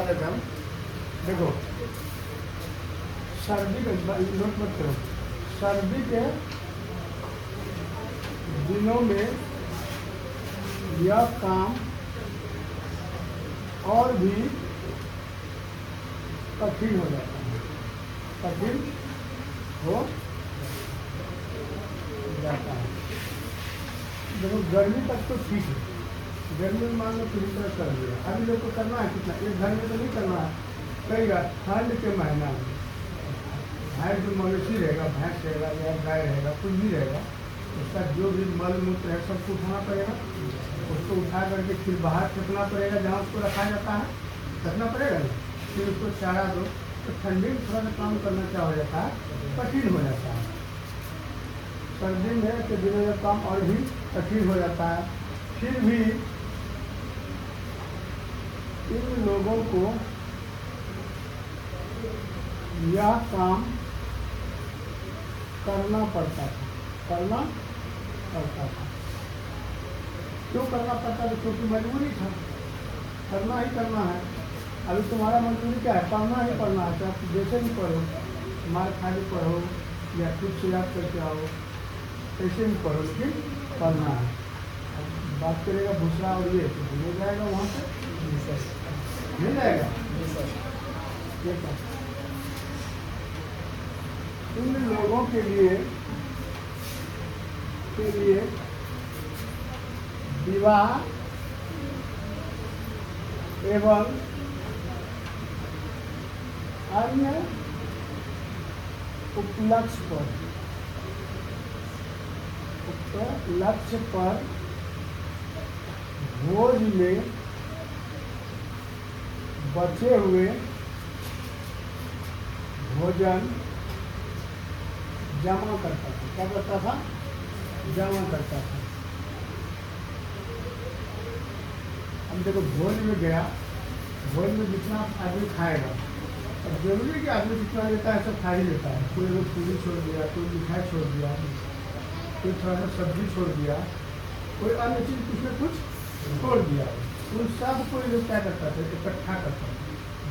बता देते हम। देखो सर्दी का नोट मत करो, सर्दी के दिनों में यह काम और भी कठिन हो जाता है, कठिन हो जाता है। देखो गर्मी तक तो ठीक है, गर्मी में मान लो पूरी तरह कर दिया, अभी लोग को करना है कितना, एक घर में तो नहीं करना है, कई बार ठंड के महीना में भैंस जो मवेशी रहेगा, भैंस रहेगा या गाय रहेगा, कुछ भी रहेगा, उसका जो भी मल मूत्र है सबको उठाना पड़ेगा, उसको उठा करके फिर बाहर फेंकना पड़ेगा जहाँ उसको रखा जाता है, रखना पड़ेगा ना, फिर उसको चारा दो। तो ठंडी में थोड़ा सा काम करना क्या हो जाता है, कठिन हो जाता है। सर्दी में के दिनों में काम और भी कठिन हो जाता है। फिर भी इन लोगों को यह काम करना पड़ता था, करना पड़ता था। क्यों करना पड़ता था? क्योंकि मजबूरी था, करना ही करना है। अभी तुम्हारा मजबूरी क्या है? पढ़ना ही पढ़ना है, चाहे जैसे भी पढ़ो, मार खा के पढ़ो या खुद से याद करके आओ, ऐसे भी पढ़ो, लेकिन पढ़ना है। बात करेगा दूसरा और ये तो मिल जाएगा, वहाँ से मिल जाएगा। ये इन लोगों के लिए विवाह एवं अन्य उपलक्ष्य पर भोज में बचे हुए भोजन जमा करता था। क्या करता था? जमा करता था। अब देखो भोज में गया, भोज में जितना आदमी खाएगा, अब जरूरी है कि आदमी जितना लेता है सब खा ही लेता है। कोई लोग पूरी छोड़ दिया, कोई मिठाई छोड़ दिया, कोई थोड़ा सा सब्जी छोड़ दिया, कोई अन्य चीज़ कुछ न कुछ छोड़ दिया। उन सब को लोग क्या करता था? इकट्ठा करता था,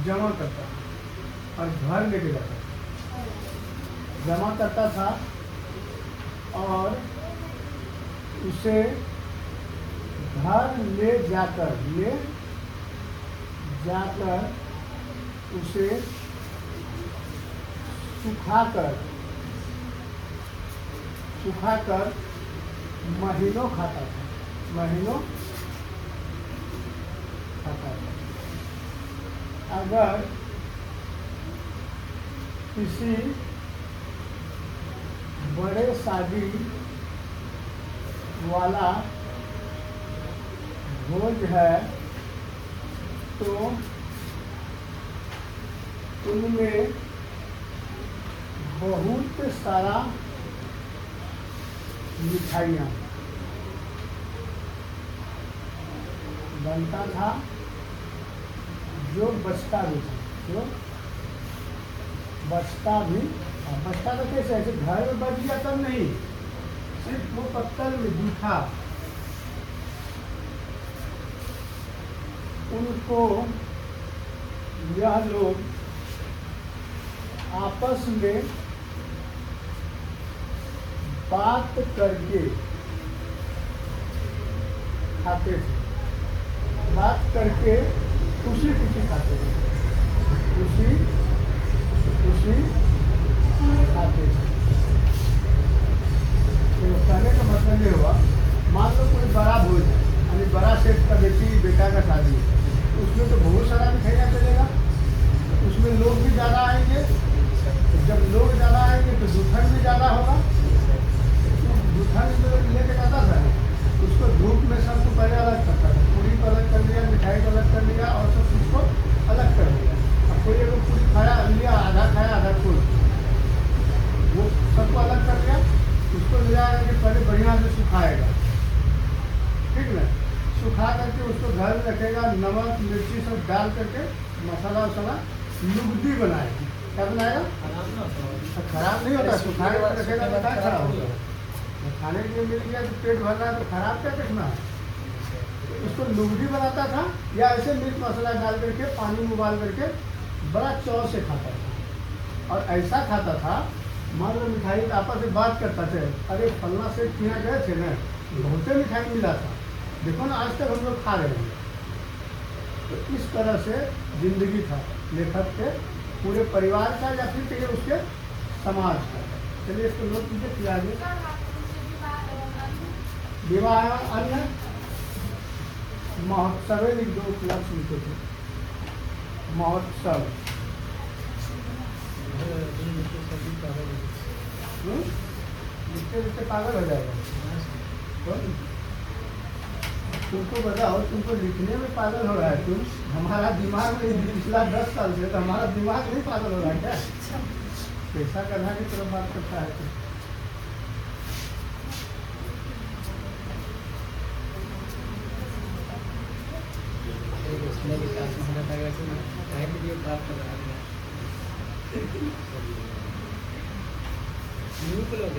जमा करता था और घर लेके जाता था। जमा करता था और उसे घर ले जाकर उसे सुखाकर महीनों खाता था, महीनों खाता था। अगर किसी बड़े शादी वाला भोज है तो उनमें बहुत सारा मिठाइयाँ बनता था, जो बचता भी था, जो बचता भी। बचता तो कैसे? ऐसे घर में बच गया तब नहीं, सिर्फ वो पत्तल में जूठा उनको यह लोग आपस में बात करके खाते थे, बात करके खुशी खुशी खाते थे, खुशी खाते थे। तो कहने का मतलब ये हुआ, मान लो कोई बड़ा भोज है, यानी बड़ा सेठ का बेटा का शादी है, उसमें तो बहुत सारा मिठाइयाँ चलेगा, उसमें लोग भी ज़्यादा आएंगे। तो जब लोग ज़्यादा आएंगे तो जूठन भी ज़्यादा होगा। जूठन जो लेके जाता था उसको धूप में सबको पहले अलग करता था, पूरी को अलग कर दिया, मिठाई को अलग कर दिया और सब चीज़ को अलग कर दिया। अब कोई अगर पूरी खाया लिया, आधा खाया आधा छोड़, वो सबको अलग कर दिया। उसको ले जाकर के पहले बढ़िया से सुखाएगा, ठीक ना, सुखा करके उसको घर में रखेगा, नमक मिर्ची सब डाल करके मसाला वसाला लुगदी बनाएगा। क्या बनाएगा? खराब नहीं होता, सुखा के रखेगा तो क्या खराब होगा? खाने के लिए मिल गया तो पेट भर रहा है तो खराब क्या देखना है? इसको लुगड़ी बनाता था या ऐसे मिर्च मसाला डाल करके पानी में उबाल करके बड़ा चौर से खाता था। और ऐसा खाता था, मान लो मिठाई आपस में बात करता थे, अरे फलना से यहाँ गए थे ना, बहुते मिठाई मिला था, देखो ना आज तक हम लोग खा रहे हैं। तो इस तरह से जिंदगी था लेखक के, पूरे परिवार का या फिर कहिए उसके समाज का। चलिए इसको नोट कीजिए फिर आगे। विवाह अन्य महोत्सव लिख दो, उपलब्ध सुनते थे महोत्सव। लिखते लिखते पागल हो जाएगा। तुमको बताओ, तुमको लिखने में पागल हो रहा है तुम, हमारा दिमाग में पिछला 10 साल से तो हमारा दिमाग नहीं पागल हो रहा है क्या? पैसा करना की तरफ बात करता है तुम।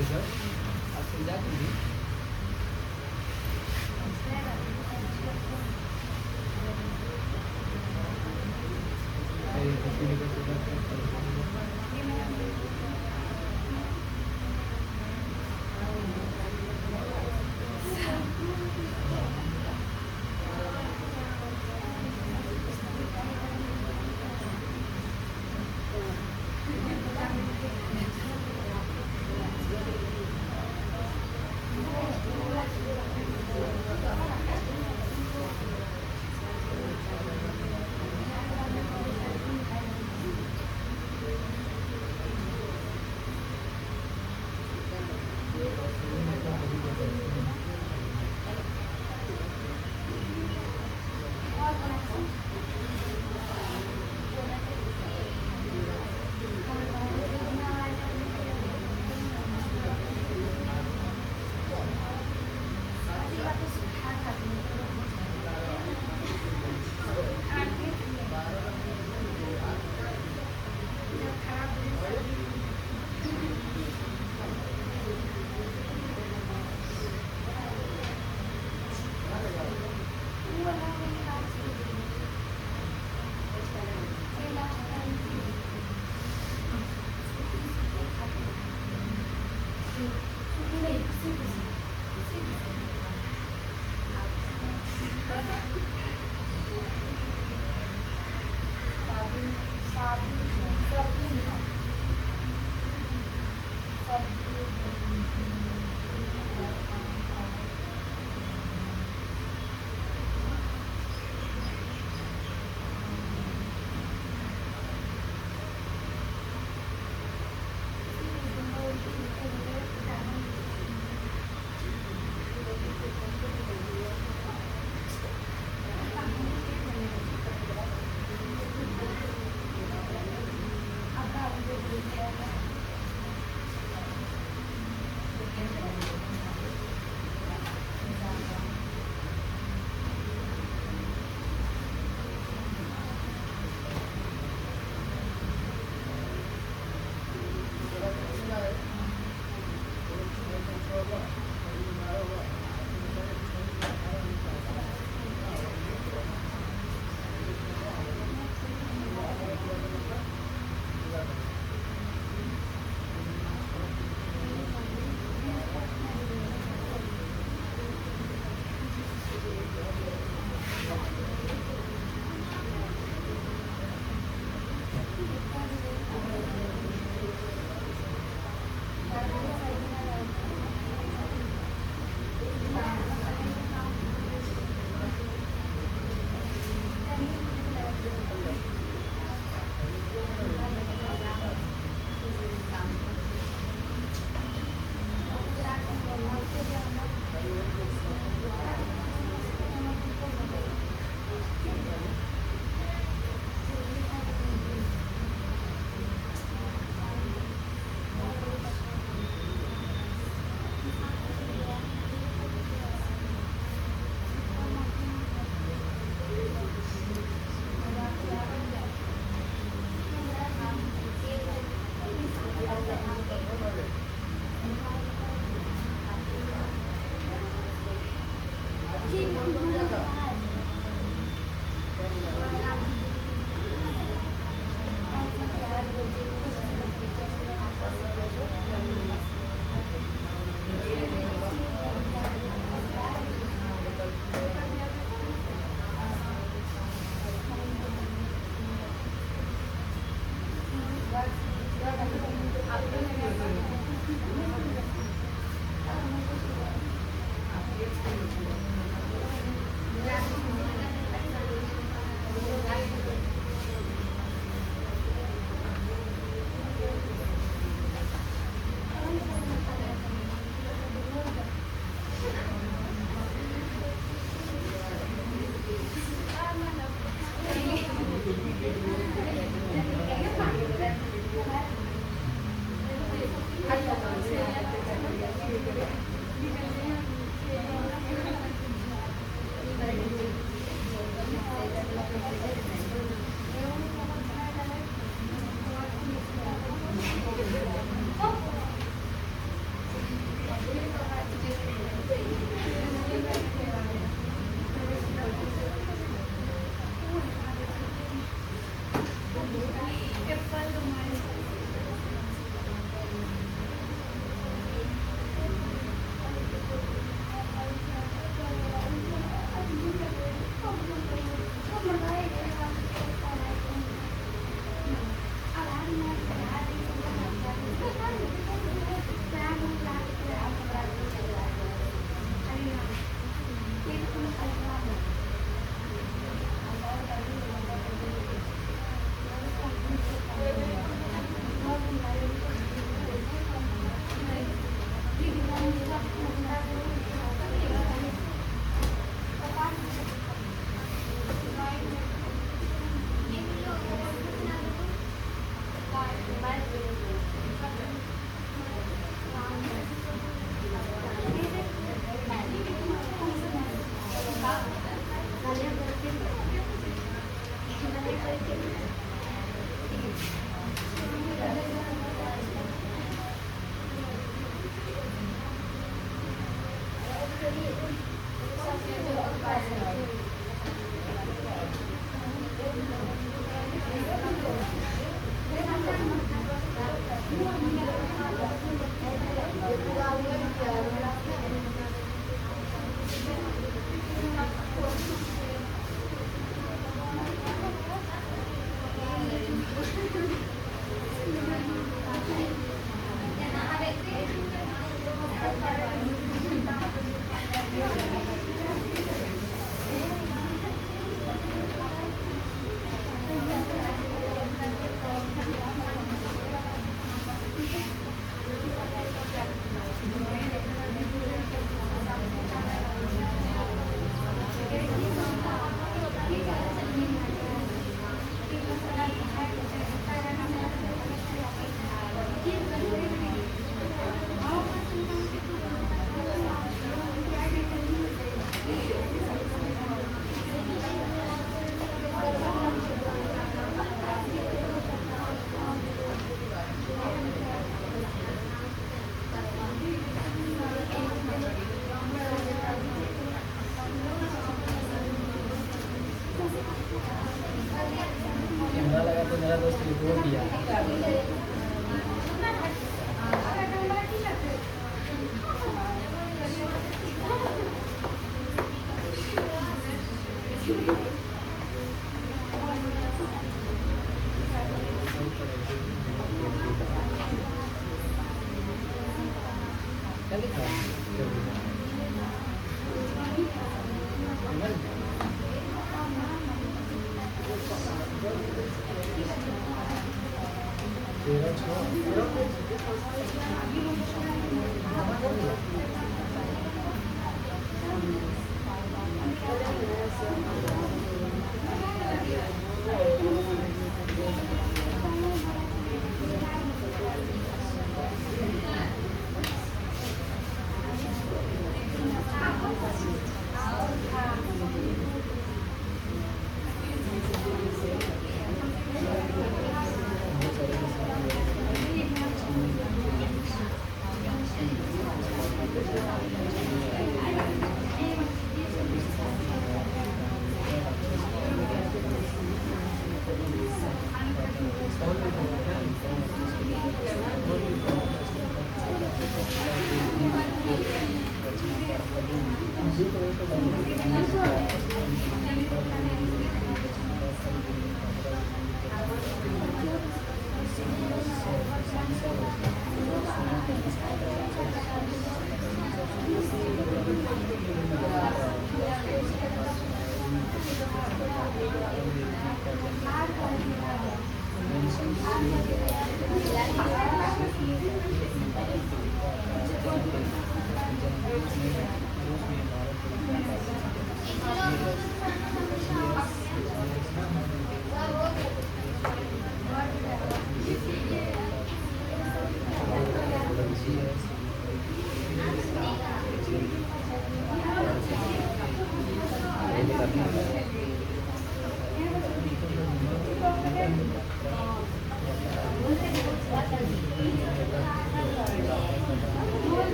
सर आप समझा दीजिए। कैमरा लगा तो मेरा दोस्त रिपोर्ट दिया। क्या लिखा है? तेरह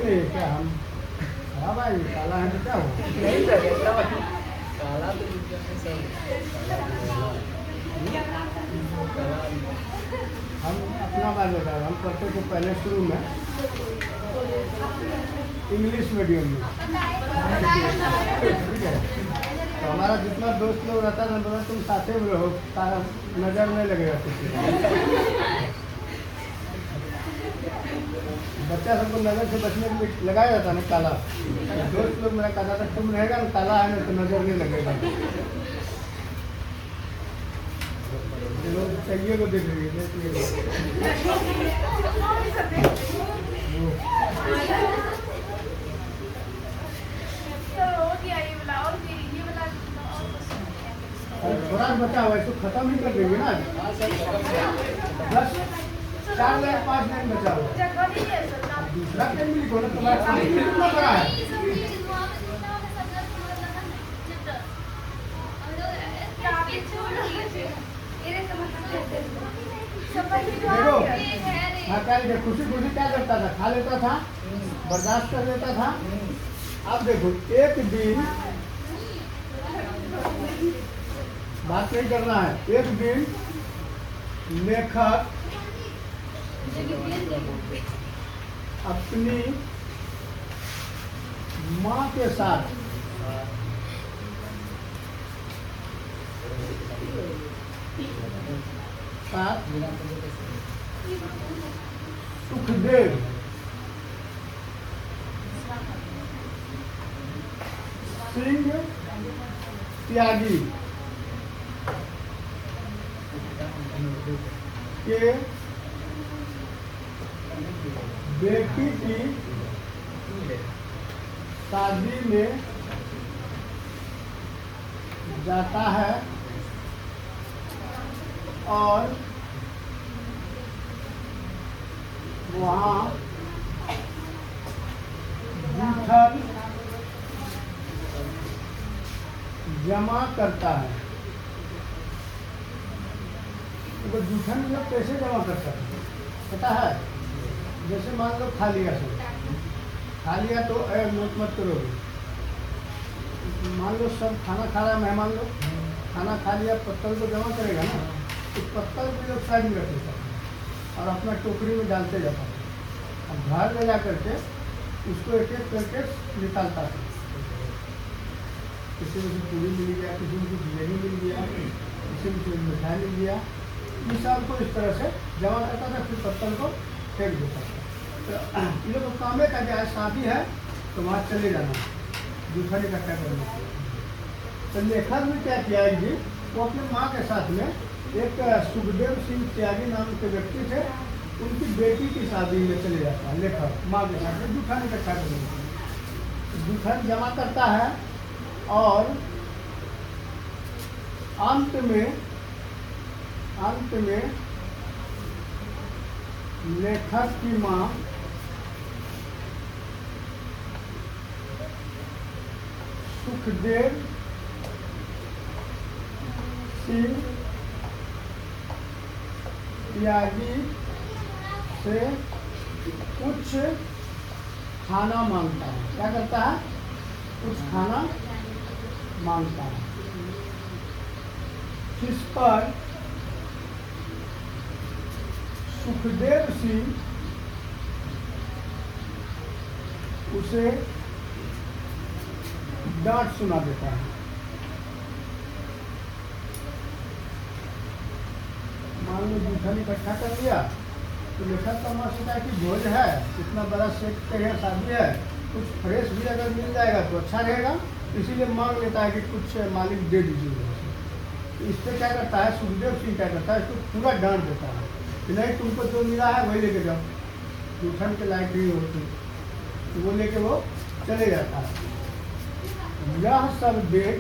नहीं है क्या? हम खराब है, ये काला है तो क्या हुआ? नहीं सर, ऐसा मत। काला तो दुनिया में सब काला। हम अपना बात बता रहे हैं, हम पढ़ते थे पहले शुरू में इंग्लिश मीडियम में, ठीक है। तो हमारा जितना दोस्त लोग रहता था बोला तुम साथे में रहो, नज़र नहीं लगेगा किसी को। बच्चा सबको नज़र से बचने के लिए लगाया जाता ना काला। दोस्त लोग मेरा कहता था तुम रहेगा ना काला है ना तो नज़र नहीं लगेगा। लोग चाहिए को देख रही थोड़ा बचा हुआ है, इसको खत्म ही कर देंगे ना। हाँ सर, खत्म है। बस 4 लाइन 5 लाइन बचा हुआ है। दूसरा पेन भी लिखो ना, तुम्हारा काम कितना बड़ा है। देखो हाँ क्या लिखे, खुशी खुशी क्या करता था, खा लेता था, बर्दाश्त कर लेता था। अब देखो एक दिन, बात नहीं करना है, एक दिन लेखक अपनी माँ के साथ सुखदेव सिंह त्यागी के बेटी की शादी में जाता है और वहाँ जूठन जमा करता है। तो जूठन लोग कैसे जमा करता है पता है? जैसे मान लो खा लिया तो मत करोगे। मान लो सब खाना खा रहा है, मेहमान लोग खाना खा लिया, पत्तल को जमा करेगा ना, तो पत्तल भी लोग साइड में रख देता है और अपना टोकरी में डालते जाता है। अब घर ले जा करके उसको एक एक करके निकालता है। किसी में से पूरी मिल गया, किसी में से जलेबी मिल गया, किसी में से मिठाई मिल गया। इस साल को इस तरह से जमा करता था, फिर पत्तल को फेंक देता था। तो इन लोग को काम है कि आज शादी है तो वहाँ चले जाना, जूठन इकट्ठा करने के लिए। तो लेखक ने क्या किया, एक दिन वो अपने माँ के साथ में एक सुखदेव सिंह त्यागी नाम के व्यक्ति थे, उनकी बेटी की शादी में चले जाता है। लेखक माँ के साथ में जूठन इकट्ठा करने के लिए जूठन जमा करता है और अंत में लेखक की माँ सुखदेव सिंह त्यागी से कुछ खाना मांगता है। क्या करता है? कुछ खाना मांगता है। जिस पर सुखदेव सिंह उसे डांट सुना देता है। मान लो जूठन इकट्ठा कर लिया तो लेखक का माँ सोचा कि भोज है, इतना बड़ा सेट पे है, शादी है, कुछ फ्रेश भी अगर मिल जाएगा तो अच्छा रहेगा, इसीलिए मांग लेता है कि कुछ मालिक दे दीजिए। इस पर क्या करता है सुखदेव सिंह, क्या करता है, इसको पूरा डांट देता है कि नहीं तुमको जो मिला है वही लेके जाओ, जूठन के लायक नहीं होती। तो वो लेके वो चले जाता है। यह सब देख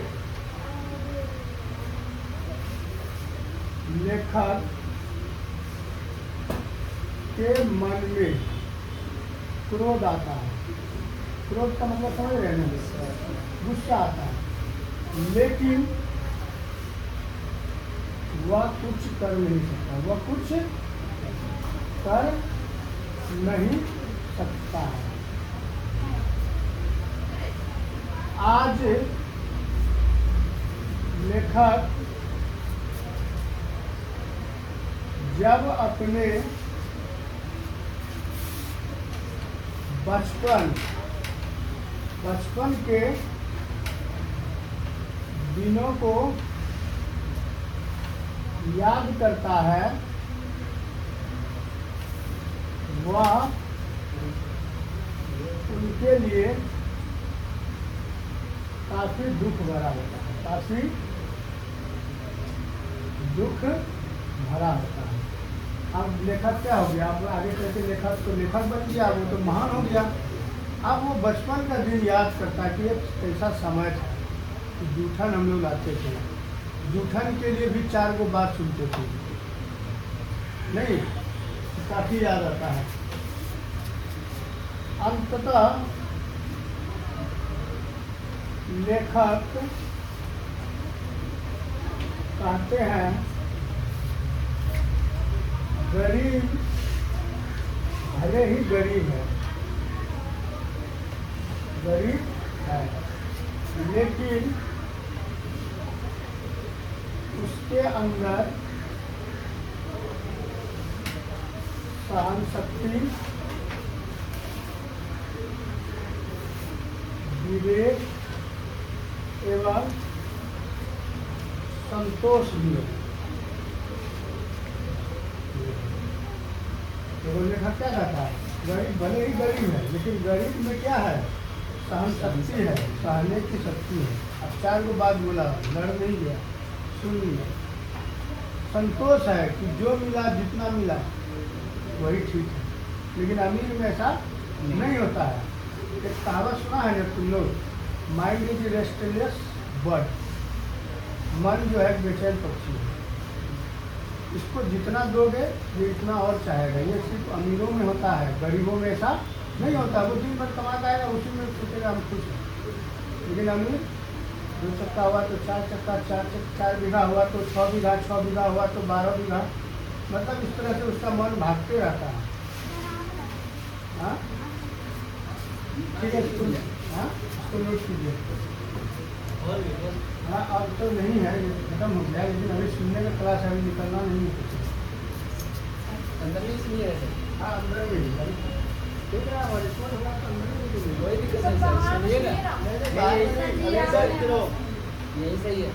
लेखक के मन में क्रोध आता है। क्रोध का मतलब समझ रहे हैं, गुस्सा आता है, लेकिन वह कुछ कर नहीं सकता, वह कुछ कर नहीं सकता है। आज लेखक जब अपने बचपन के दिनों को याद करता है, वह उनके लिए काफी दुख भरा होता है, काफी दुख भरा होता है। अब लेखक क्या हो गया, अब आगे चलते लेखक तो लेखक बन गया, वो तो महान हो गया। अब वो बचपन का दिन याद करता है कि एक ऐसा समय था कि जूठन हम लोग लाते थे, जूठन के लिए भी 4 गो बात सुनते थे, नहीं काफी याद आता है। अंततः लेखक कहते हैं गरीब भले ही गरीब है, गरीब है, लेकिन उसके अंदर सहन शक्ति, विवेक एवं संतोष भी है। तो लेखक क्या कहता है, गरीब भले ही गरीब है, लेकिन गरीब में क्या है, सहन शक्ति है, सहने की शक्ति है। अब 4 गो बात बोला, लड़ नहीं गया, सुन लिया। संतोष है कि जो मिला जितना मिला वही ठीक है, लेकिन अमीर में ऐसा नहीं होता है। एक कहावत सुना है जब तुम लोग, माइंड इज रेस्टलेस बर्ड, मन जो है बेचैन पक्षी है, इसको जितना दोगे ये इतना और चाहेगा। ये सिर्फ अमीरों में होता है, गरीबों में ऐसा नहीं होता। वो दिन भर कमा के आएगा, उसी में सोचेगा हम खुश हैं। लेकिन अमीर 2 चक्का हुआ तो 4 चक्का, 4 बीघा हुआ तो 6 बीघा, 6 बीघा हुआ तो 12 बीघा, मतलब इस तरह से उसका मन भागते रहता है। हाँ ठीक है, हाँ इसको नोट कीजिए। हाँ अब तो नहीं है, ये खत्म हो गया, लेकिन अभी सुनने का क्लास है, अभी निकलना नहीं है। अंदर में इसलिए है सर। हाँ अंदर में ही देख रहा है, इसमें होगा तो अंदर में भी कोई दिक्कत नहीं सर, सुनिए ना, यही सही करो। यही सही है।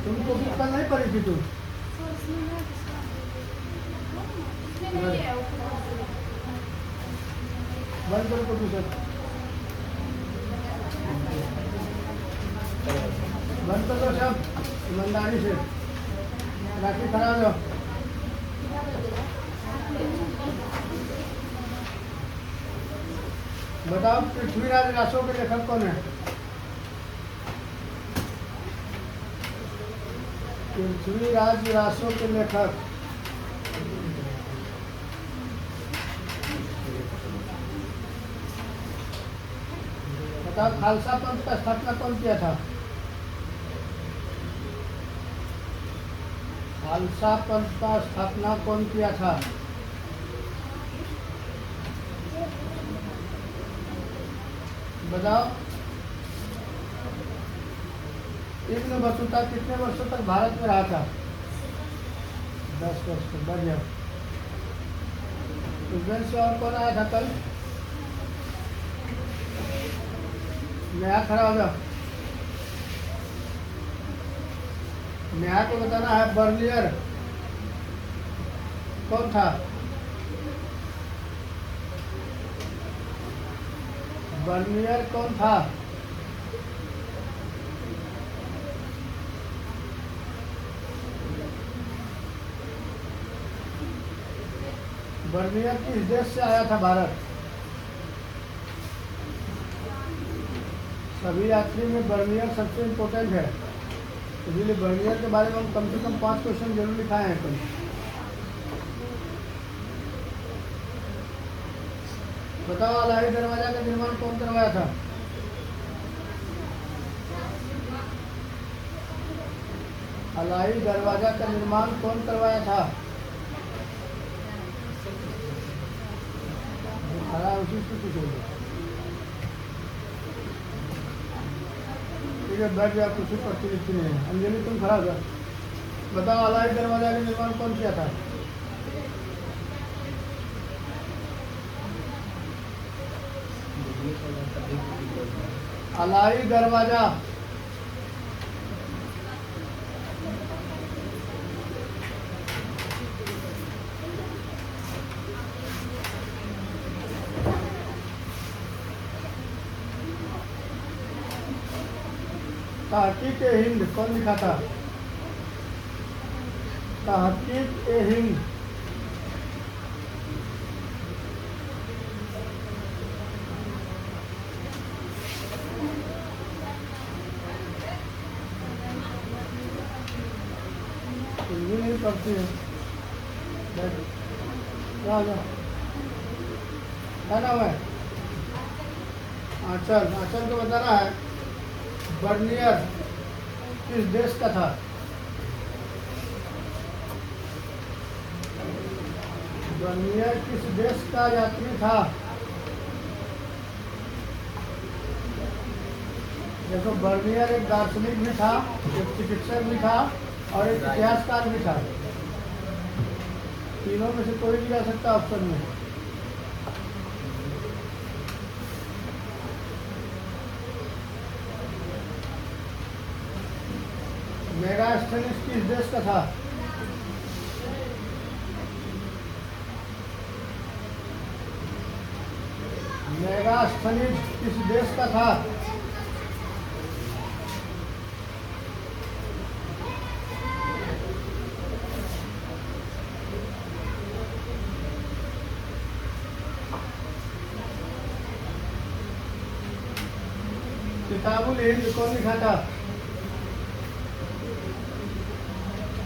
तुमको भी कल नहीं पड़ी थी तुम बंद करो कंप्यूटर बंद करो सब ईमानदारी से राखी खड़ा हो जाओ। बताओ पृथ्वीराज रासो के लेखक कौन है? पृथ्वीराज रासो के लेखक बताओ। खालसा पंथ का स्थापना कौन किया था? खालसा पंथ का स्थापना कौन किया था? बताओ। इब्न बतूता कितने वर्षों तक भारत में रहा था? 10 वर्ष तक। बढ़िया। उज्जैन से और कौन आया था कल? नेहा खड़ा हो जाओ। नेहा को बताना है बर्लियर कौन था? बर्लियर कौन था? बर्लियर किस देश से आया था भारत? सभी यात्री में बर्लियर सबसे इम्पोर्टेंट है, इसलिए बर्लियर के बारे में हम कम से कम 5 क्वेश्चन जरूर लिखाए हैं कल। बताओ अलाही दरवाजा का निर्माण कौन करवाया था? अलाही दरवाजा का निर्माण कौन करवाया था? खड़ा उसी से पूछोगे। ठीक है, बैठ जाओ। कुछ प्रतिनिधि नहीं है। अंजलि तुम खड़ा हो जाओ। बताओ अलाही दरवाजा का निर्माण कौन किया था? अलाही दरवाजा तहकीक-ए-हिंद कौन लिखा था? तहकीक-ए-हिंद हिंदी नहीं पढ़ती है। क्या नाम है? आंचल। आंचल को बताना है बर्लियर किस देश का था? बर्लियर किस देश का यात्री था? देखो, बर्लियर एक दार्शनिक भी था, एक चिकित्सक भी था और एक इतिहासकार भी था। तीनों में से कोई भी जा सकता ऑप्शन में। मेगास्थनीज किस देश का था? मेगास्थनीज किस देश का था? किताबुल हिंद कौन लिखा था?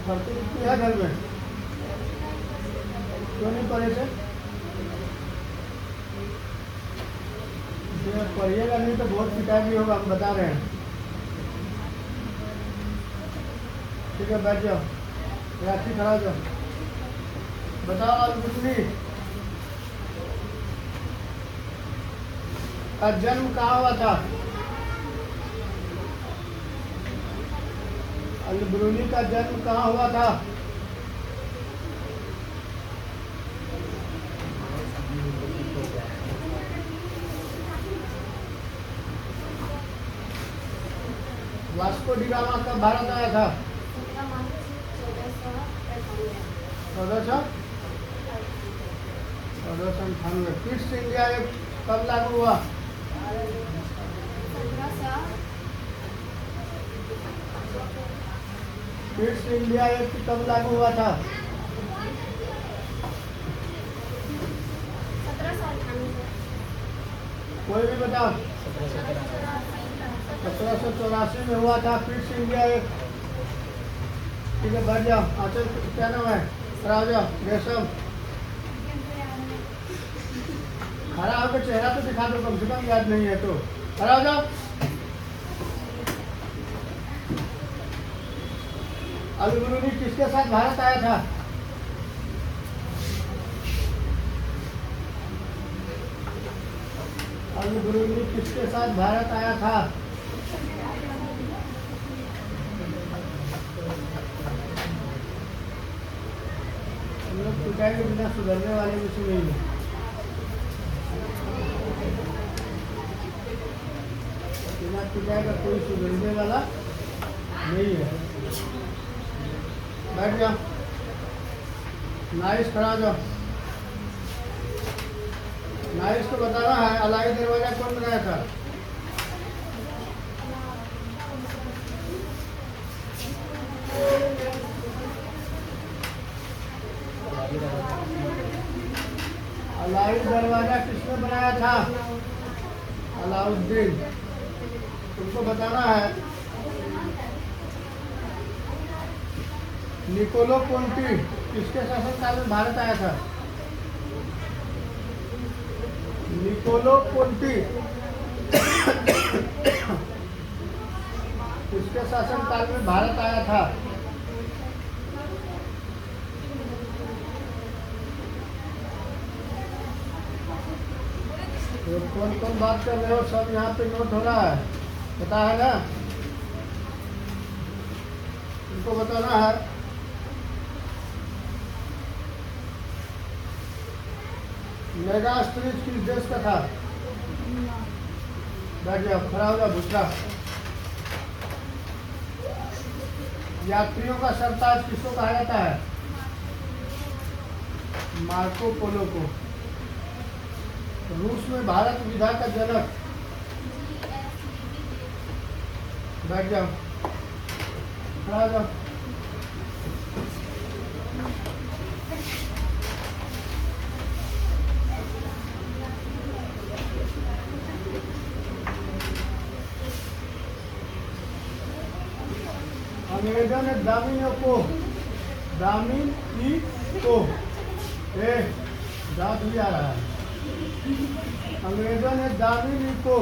पढ़ती लिखती है घर में? क्यों नहीं पढ़े थे? पढ़िएगा नहीं तो बहुत पिटाई भी होगा, हम बता रहे हैं। ठीक है, बैठ जाओ। राखी खड़ा हो जाओ। बताओ अल-बुस्री का जन्म कहाँ हुआ था? अल-बुरूनी का जन्म कहाँ हुआ था? वास्को डी गामा कब भारत आया था? 1498। किड्स इंडिया एक्ट कब लागू हुआ? 1500 फिट्स इंडिया एक्ट कब लागू हुआ था? 1798 कोई भी बताओ। 1784 में हुआ था फिट्स इंडिया एक्ट। ठीक है, बैठ जाओ। आंचल क्या नाम है? खड़ा हो जाओ। रेशम खड़ा होकर चेहरा तो दिखा दो, कम से कम याद नहीं है तो। खड़ा हो जाओ। अल बुरूनी किसके साथ भारत आया था? अल बुरूनी किसके साथ भारत आया था? हम लोग पिटाएंगे बिना सुधरने वाले में से नहीं है। बिना पिटाएगा कोई सुधरने वाला नहीं है। बैठ जाओ। नाइस, खड़ा हो जाओ। नाइस को बताना है अलाई दरवाजा कौन बनाया था? अलाई दरवाजा किसने बनाया था? अलाउद्दीन। तुमको बताना है निकोलो कोंटी किसके शासनकाल में भारत आया था? निकोलो कोंटी किसके शासनकाल में भारत आया था? तो कौन कौन बात कर रहे हो? सब यहाँ पे नोट हो रहा है, पता है ना? तुमको बताना है मेगा स्ट्रीट किस देश का था? बैठ जाओ, खड़ा हो जाओ। दूसरा, यात्रियों का सरताज किसको कहा जाता है? मार्को पोलो को। रूस में भारत विधा का जनक? बैठ जाओ, खड़ा हो जाओ। अंग्रेजों ने दामिनी को दांत भी आ रहा है। अंग्रेजों ने दामिनी को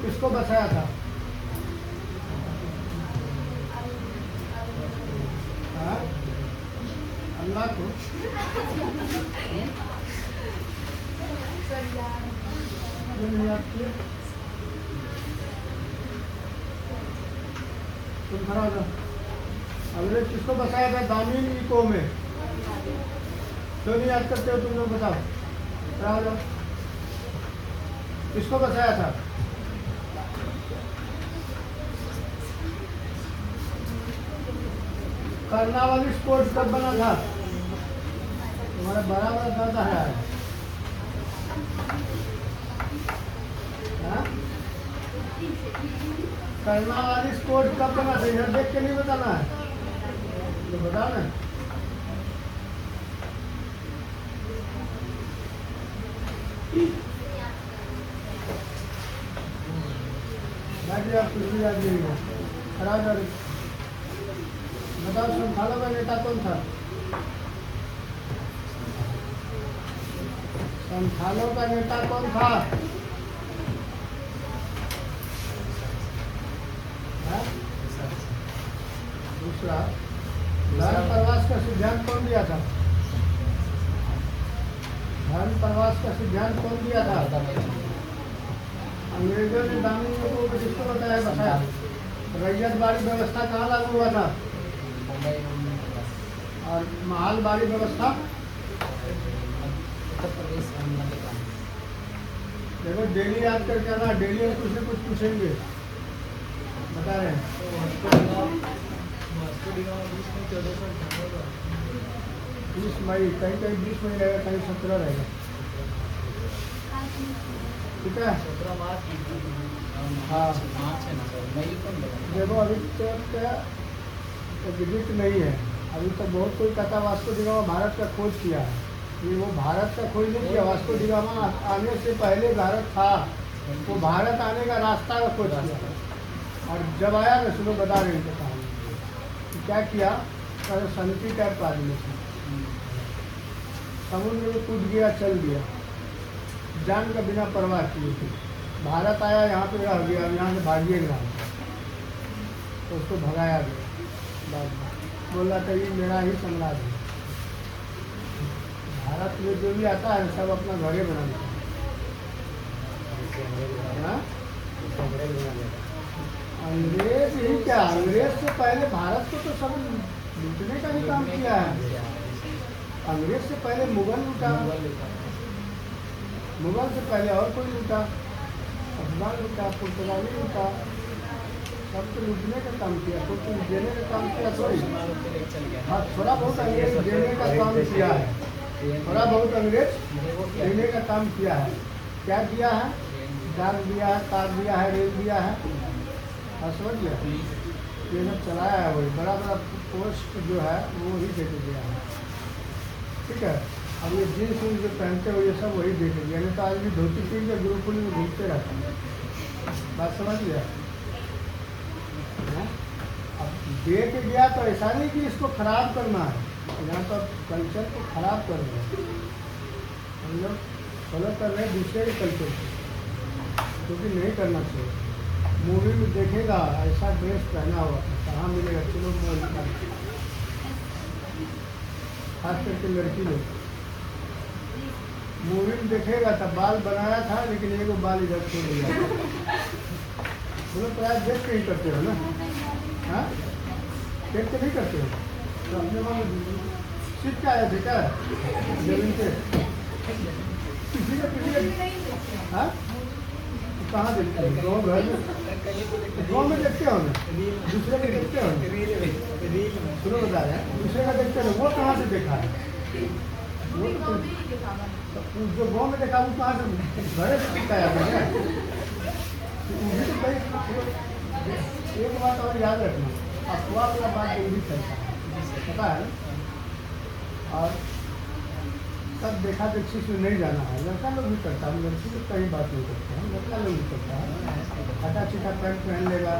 किसको बचाया था? हाँ? अल्लाह को। नहीं याद किया? तुम खड़ा हो जाओ। अंग्रेज किसको बचाया था दामिनी को में? क्यों नहीं याद करते हो तुम लोग? बताओ, खड़ा हो जाओ। किसको बचाया था? कर्नावालिस कोड कब बना था? तुम्हारा बड़ा बड़ा दर्द है। हाँ? कर्नावालिस कोड कब बना था? इधर देख के नहीं बताना है, तो बताओ ना। आप कुछ भी याद नहीं हो। खड़ा हो जाओ। बताओ, संथालों का नेता कौन था? संथालों का नेता कौन था? दूसरा, धर्म प्रवास का सिद्धांत कौन दिया था? धर्म प्रवास का सिद्धांत कौन दिया था? अंग्रेजों ने दामिनी को किसको बताया? रैयतवाड़ी व्यवस्था कहाँ लागू हुआ था? और महलवाड़ी व्यवस्था? उत्तर प्रदेश देखो, डेली याद करके आना। डेली हम कुछ न कुछ पूछेंगे, बता रहे हैं। 20 मई, कहीं कहीं 20 मई रहेगा, कहीं 17 रहेगा। ठीक है। 17 मार्च हाँ। मार्च है ना सर, मई कौन बोला? देखो अभी तक विजिट नहीं है, अभी तक बहुत कोई कहता वास्को डी गामा भारत का खोज किया है। ये वो भारत का खोज नहीं किया, वास्को डी गामा आने से पहले भारत था, वो भारत आने का रास्ता का खोज किया। और जब आया ना, सुनो बता रहे हैं कहानी कि क्या किया, सनकी टाइप का आदमी था, समुद्र में कूद गया, चल दिया, जान का बिना परवाह किए थे। भारत आया, यहाँ पे रह गया, यहाँ से भागिएगा, तो उसको भगाया गया। बाद में बोला था ये मेरा ही साम्राज्य है। भारत में जो भी आता है सब अपना घरे बना लेता है। हाँ? अंग्रेज ही क्या, अंग्रेज से पहले भारत को तो सब लूटने का ही काम किया है। अंग्रेज से पहले मुगल लूटा, मुगल से पहले और कोई लूटा, अफगान लूटा, पुर्तगाली लूटा, सब तो लूटने का काम किया, कुछ देने का काम किया थोड़ी। हाँ, थोड़ा बहुत अंग्रेज देने का काम किया है, थोड़ा बहुत अंग्रेज देने का काम किया है। क्या दिया है? डाक दिया है, तार दिया है, रेल दिया है, हाँ समझ गया। ये सब चलाया है, वही बड़ा बड़ा पोस्ट जो है वो ही दे के दिया है, ठीक है। अब ये जीन्स उन्स जो पहनते हो ये सब वही दे के दिया, नहीं तो आज भी धोती पहन के गुरुकुल में घूमते रहते हैं। बात समझ गया? अब दे के गया तो ऐसा नहीं कि इसको खराब करना है, यहाँ तो कल्चर को खराब कर रहे हैं हम लोग, फॉलो कर रहे हैं दूसरे के कल्चर को, क्योंकि नहीं करना चाहिए। मूवी में देखेगा ऐसा ड्रेस पहना हुआ कहाँ मिलेगा, चलो मोल खास करके लड़की लोग मूवी में देखेगा तब बाल बनाया था, लेकिन एगो बाल इधर छोड़ दिया। बोलो प्राय देख के ही करते हो ना, हाँ देख के नहीं करते हो, तो अपने मन सीख के आया थे क्या जमीन से, किसी का हाँ कहाँ देखते हो? गाँव घर में, गाँव में देखते हो ना, दूसरे के देखते हो, सुनो बता रहे हैं, दूसरे का देखते हो, वो कहाँ से देखा है? वो तो जो गाँव में देखा वो कहाँ से घरे से सीखा है? एक बात और याद रखना, अफवाह वाला बात जरूरी चलता है, पता है ना। और सब देखा देखी से नहीं जाना है, लड़का लोग भी करता है, लड़की लोग कहीं बात नहीं करते हैं, लड़का लोग भी करता है। हटा चिटा पैंट पहन लेगा,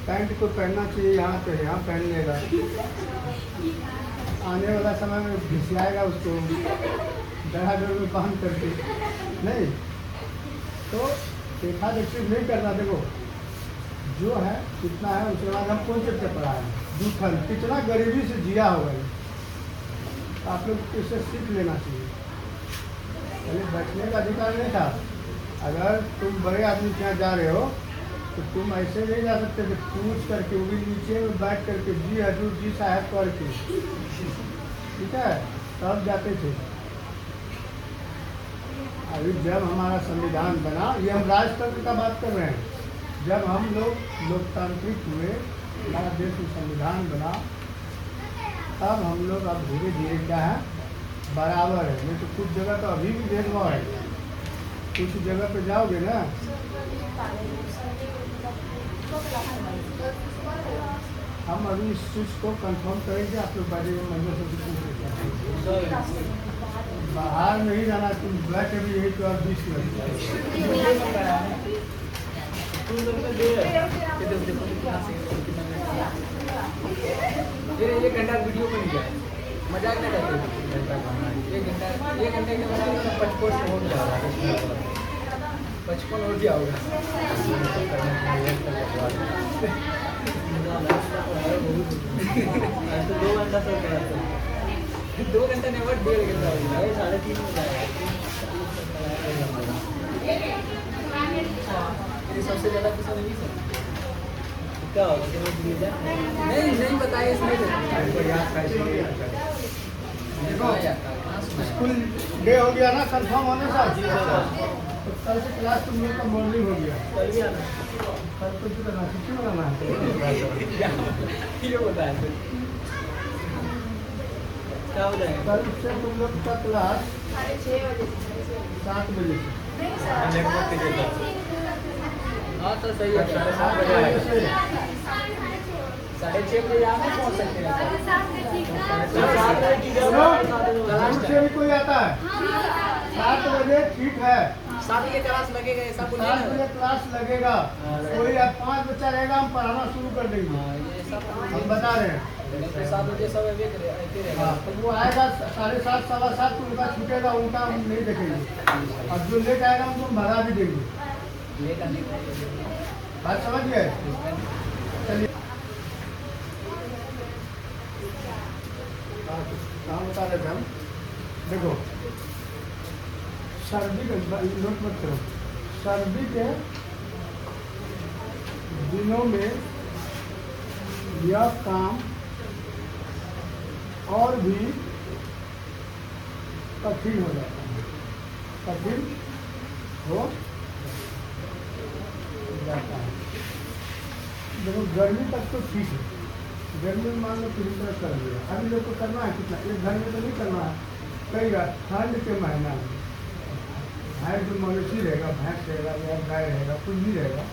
पैंट को पहनना चाहिए यहाँ पे, यहाँ पहन लेगा, आने वाला समय में घिसियाएगा उसको डराडोर में बांध करके, नहीं तो देखा देखी नहीं करना। देखो जो है कितना है, उसके बाद हम कौन से पढ़ा है, दूठन कितना गरीबी से जिया होगा, आप लोग इससे सीख लेना चाहिए। पहले बैठने का अधिकार नहीं था, अगर तुम बड़े आदमी के यहाँ जा रहे हो तो तुम ऐसे नहीं जा सकते कि पूछ करके वो भी नीचे में बैठ करके जी हजूर जी साहब करके, ठीक है, तब जाते थे। अभी जब हमारा संविधान बना, ये हम राजतंत्र का बात कर रहे हैं, जब हम लोग लोकतांत्रिक हुए, हमारा देश में संविधान बना, तब हम लोग अब धीरे धीरे क्या है बराबर है। नहीं तो कुछ जगह तो अभी भी भेदभाव है, कुछ जगह पे जाओगे ना, हम अभी इस चीज़ को कंफर्म करेंगे, आप लोग बारे में मंदिर से पूछ, बाहर नहीं जाना, तुम बैठ अभी यही तो 20 मिनट ये घंटा वीडियो बन गया, मजाक नहीं करते, ये घंटे के बाद 55 हो गया होगा, 55 हो गया होगा। तो 2 घंटा तो 2 घंटा नहीं, 1.5 घंटा हो गया, 3:30 में जाएगा। ये सबसे ज़्यादा पसंद नहीं सर क्या होगा, नहीं बताइए इसमें स्कूल डे हो गया ना कंफर्म होने से, तो कल से क्लास तुम लोग का मॉर्निंग हो गया, कल भी आना, कल कुछ करना छुट्टी बनाना है, ये होता है क्या हो जाएगा? कल से तुम लोग का क्लास 7 बजे से हाँ तो सही है, 7:30 बजे आएगा। 6:30 बजे आप नहीं पहुँच सकते हैं दूर से भी कोई आता है 7 बजे, ठीक है। 7 बजे क्लास लगेगा, ऐसा कुछ 7 बजे क्लास लगेगा, कोई 5 बच्चा रहेगा, हम पढ़ाना शुरू कर देंगे, हम बता रहे हैं। 7 बजे सब रहेगा। हाँ, तो वो आएगा 7:30 7:15 तो उनका छूटेगा, उनका हम नहीं देखेंगे, और जो लेट आएगा उनको हम भगा भी देंगे। लेट आने का बात समझ गए? चलिए काम बता रहे थे हम। देखो, सर्दी का नोट मत करो, सर्दी के दिनों में यह काम और भी कठिन हो जाता है, कठिन हो जाता है। देखो, गर्मी तक तो ठीक है, गर्मी में मान लो पूरी तरह कर लिया, अभी लोग को करना है कितना, एक घर में तो नहीं करना है, कई बार ठंड के महीना में भैंस जो मवेशी रहेगा, भैंस रहेगा या गाय रहेगा, कुछ भी रहेगा,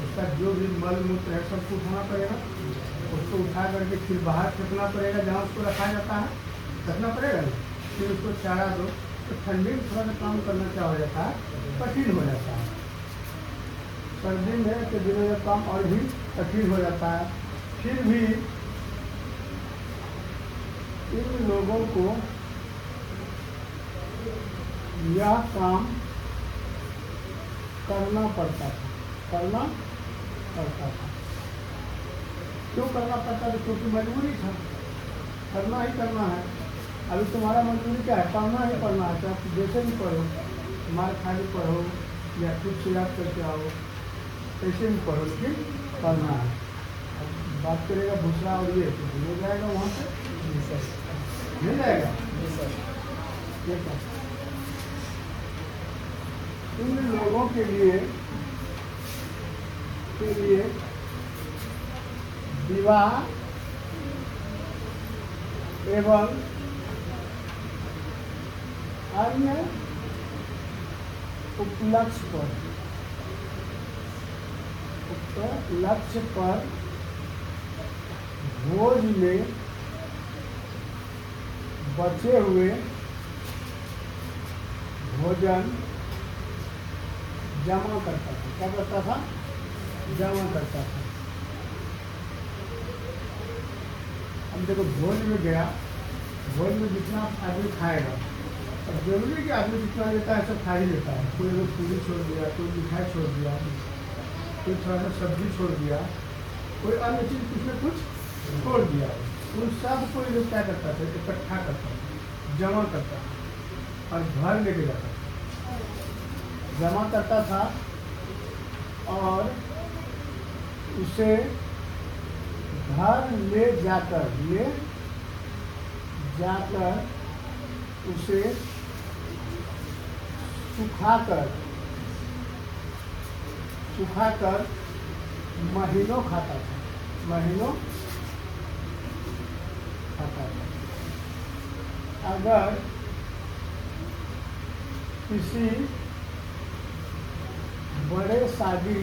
उसका जो भी मल मूत्र है सबको उठाना पड़ेगा, उसको उठा करके फिर बाहर फेंकना पड़ेगा, जहाँ उसको रखा जाता है रखना पड़ेगा ना, फिर उसको चारा दो, तो ठंडी में थोड़ा सा काम करना क्या हो जाता है, कठिन हो जाता है। सर्दी में के दिनों में काम और भी कठिन हो जाता है। फिर भी इन लोगों को यह काम करना पड़ता था, क्यों करना पड़ता था? क्योंकि मजबूरी था, करना ही करना है। अभी तुम्हारा मजबूरी क्या है? पढ़ना ही पढ़ना है, चाहे जैसे भी पढ़ो, मार खा के पढ़ो या कुछ याद करके आओ, कैसे भी पढ़ो, लेकिन पढ़ना है। अब बात करेगा दूसरा और ये तो मिल जाएगा वहाँ से, मिल जाएगा ये क्या? इन लोगों के लिए विवाह एवं अन्य लक्ष्य पर भोज में बचे हुए भोजन जमा करता था। क्या करता था? जमा करता था। अब देखो, भोज में गया, भोज में जितना आदमी खाएगा, अब जरूरी है कि आदमी जितना लेता है सब खा ही लेता है। कोई लोग पूरी छोड़ दिया, कोई मिठाई छोड़ दिया, कोई थोड़ा सा सब्जी छोड़ दिया, कोई अन्य चीज़ कुछ न कुछ छोड़ दिया। उन सब को लोग क्या करता था? इकट्ठा करता था, जमा करता था और घर लेके जाता था। जमा करता था और उसे घर ले जाकर उसे सुखाकर महीनों खाता था, महीनों खाता था। अगर किसी बड़े शादी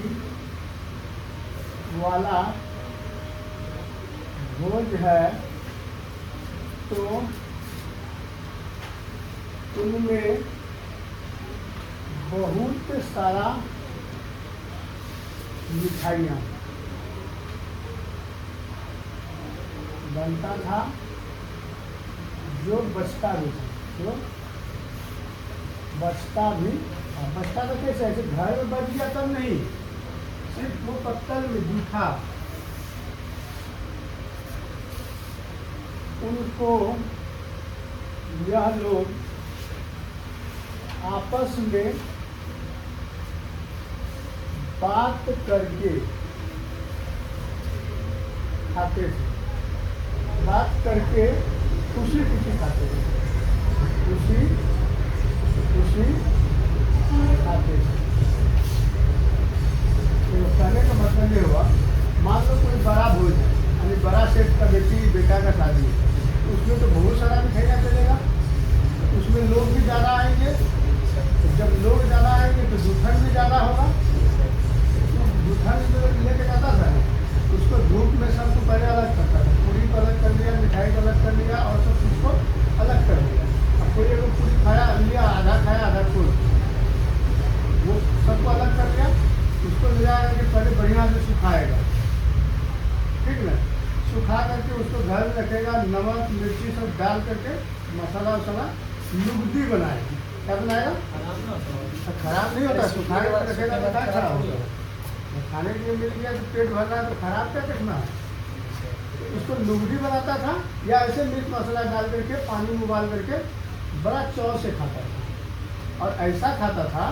वाला भोज है तो उनमें बहुत सारा मिठाइयाँ बनता था, जो बचता भी था, जो बचता भी। बचता तो कैसे? ऐसे घर में बच गया तब नहीं, सिर्फ वो पत्तल में जूठा उनको यह लोग आपस में बात करके खाते थे, बात करके खुशी खुशी खाते थे, खुशी खाते थे। तो कहने का मतलब ये हुआ, मान लो कोई बड़ा भोज है, यानी बड़ा सेठ का बेटा का शादी है, तो उसमें तो बहुत सारा मिठाइयाँ चलेगा, उसमें लोग भी ज़्यादा आएंगे। जब लोग ज़्यादा आएंगे तो गूथन भी ज़्यादा होगा। गूथन जो लेके जाता था उसको धूप में सबको पहले अलग करता था, पूरी को अलग कर लिया, मिठाई को अलग कर लिया और सब चीज़ को अलग कर लिया। अब कोई अगर पूरी खाया लिया, आधा खाया आधा छोड़ दिया, वो सबको अलग कर लिया। उसको ले जाकर के पहले बढ़िया से सुखाएगा, ठीक ना। सुखा करके उसको घर में रखेगा, नमक मिर्ची सब डाल करके मसाला वसाला लुगदी बनाएगा। क्या बनाएगा? खराब नहीं होता, सुखा के रखेगा तो क्या खराब होगा? खाने के लिए मिल गया तो पेट भर रहा है तो खराब क्या देखना है? उसको लुगदी बनाता था या ऐसे मिर्च मसाला डाल करके पानी में उबाल करके बड़ा चौर से खाता था। और ऐसा खाता था,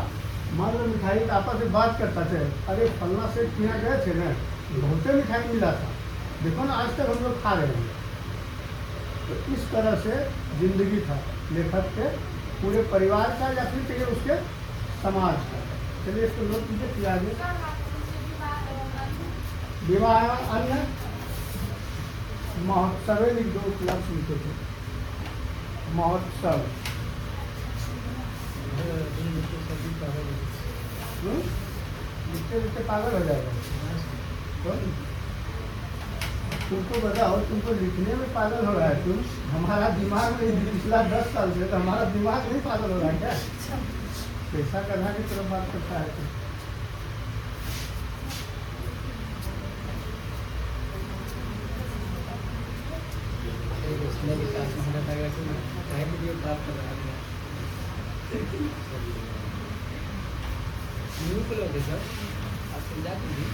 मान लो मिठाई आपस में बात करता थे, अरे फलना से यहाँ गए थे ना, बहुत मिठाई मिला था, देखो ना आज तक हम लोग खा रहे हैं। तो इस तरह से जिंदगी था लेखक के, पूरे परिवार का या फिर कहिए उसके समाज का। चलिए इसको नोट कीजिए कि आगे विवाह अन्य महोत्सव लिख दो, क्लब सुनते थे महोत्सव। लिखते लिखते पागल हो जाएगा। तुमको बताओ, तुमको लिखने में पागल हो रहा है तुम, हमारा दिमाग में पिछला 10 साल से तो हमारा दिमाग नहीं पागल हो रहा है क्या? पैसा करना की तरफ बात करता है तुम। सर आप समझा दीजिए।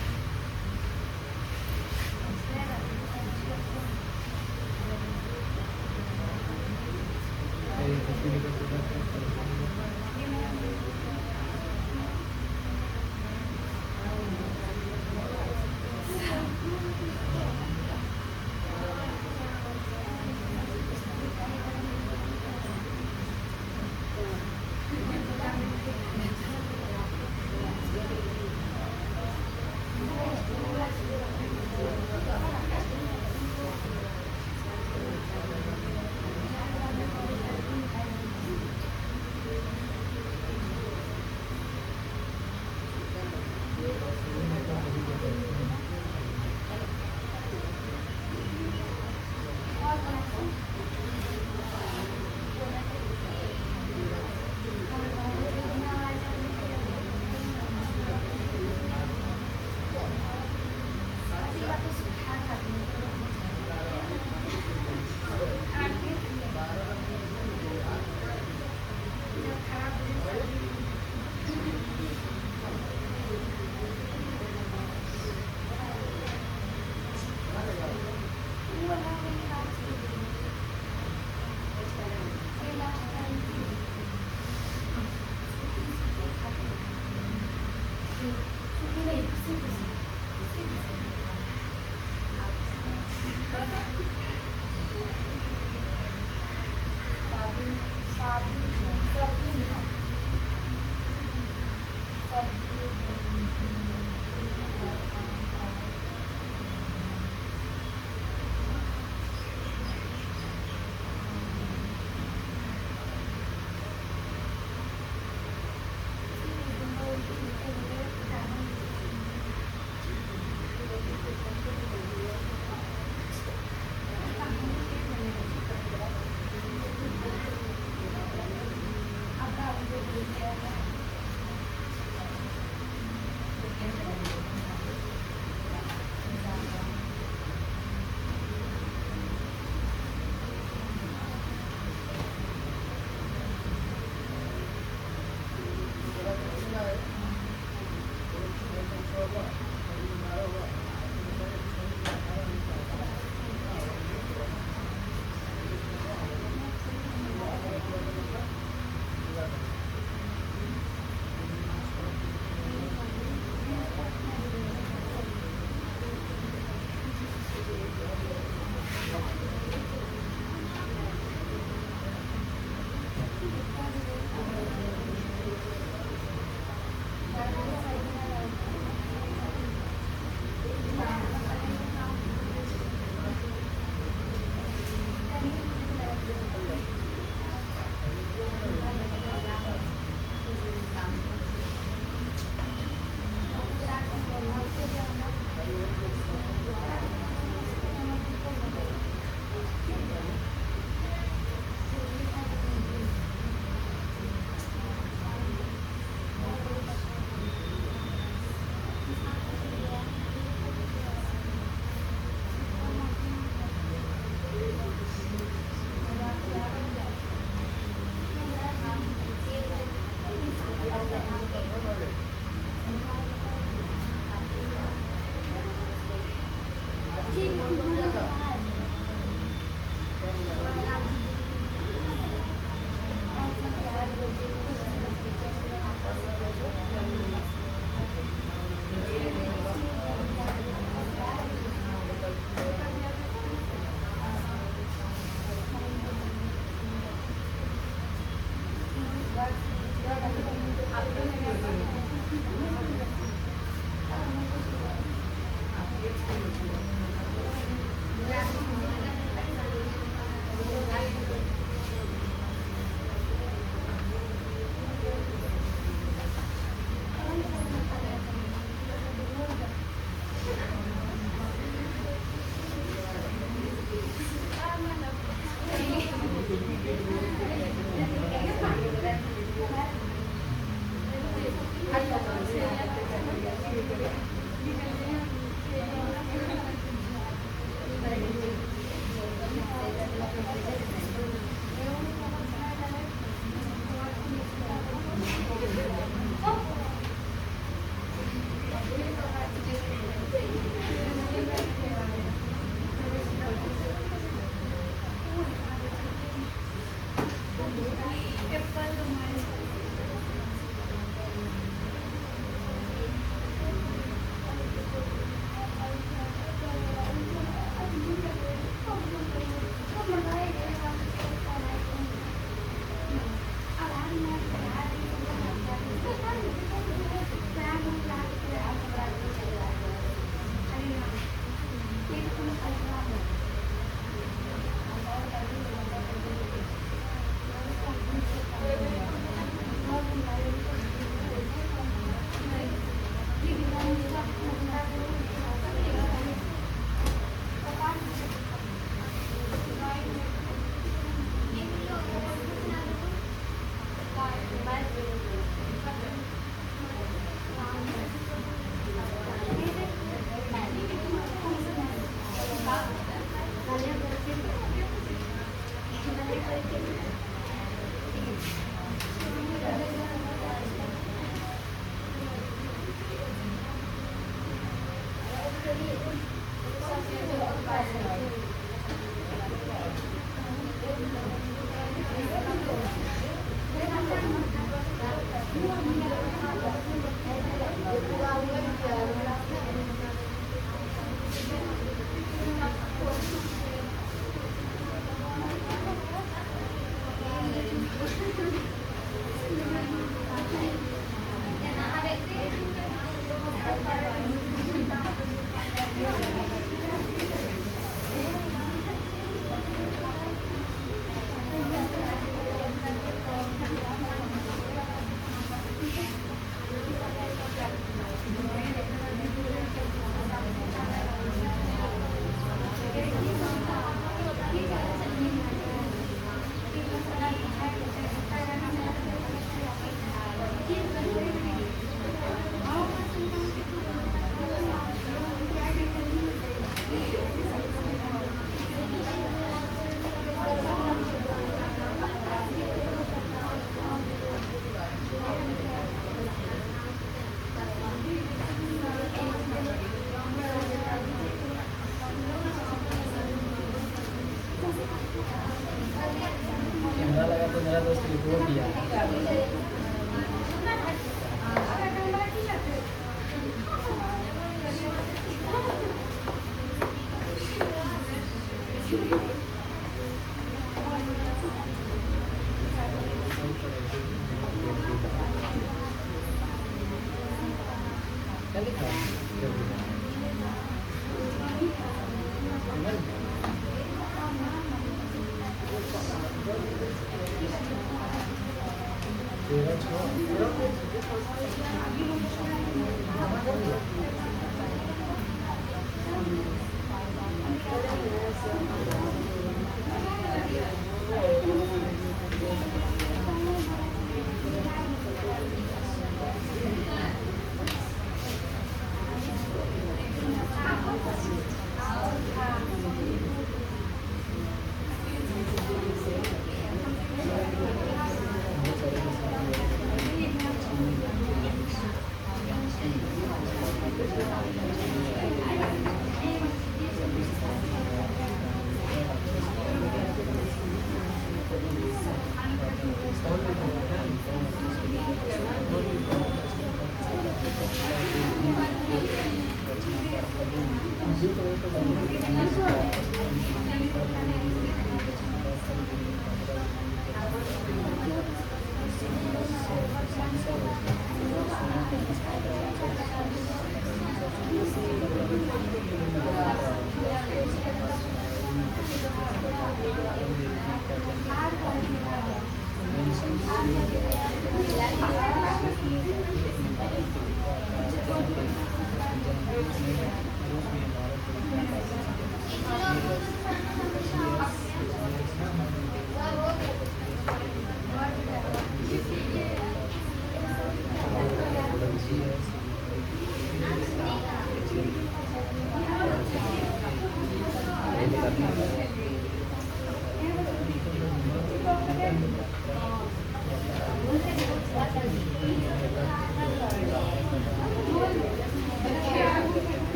दोस्त की वो किया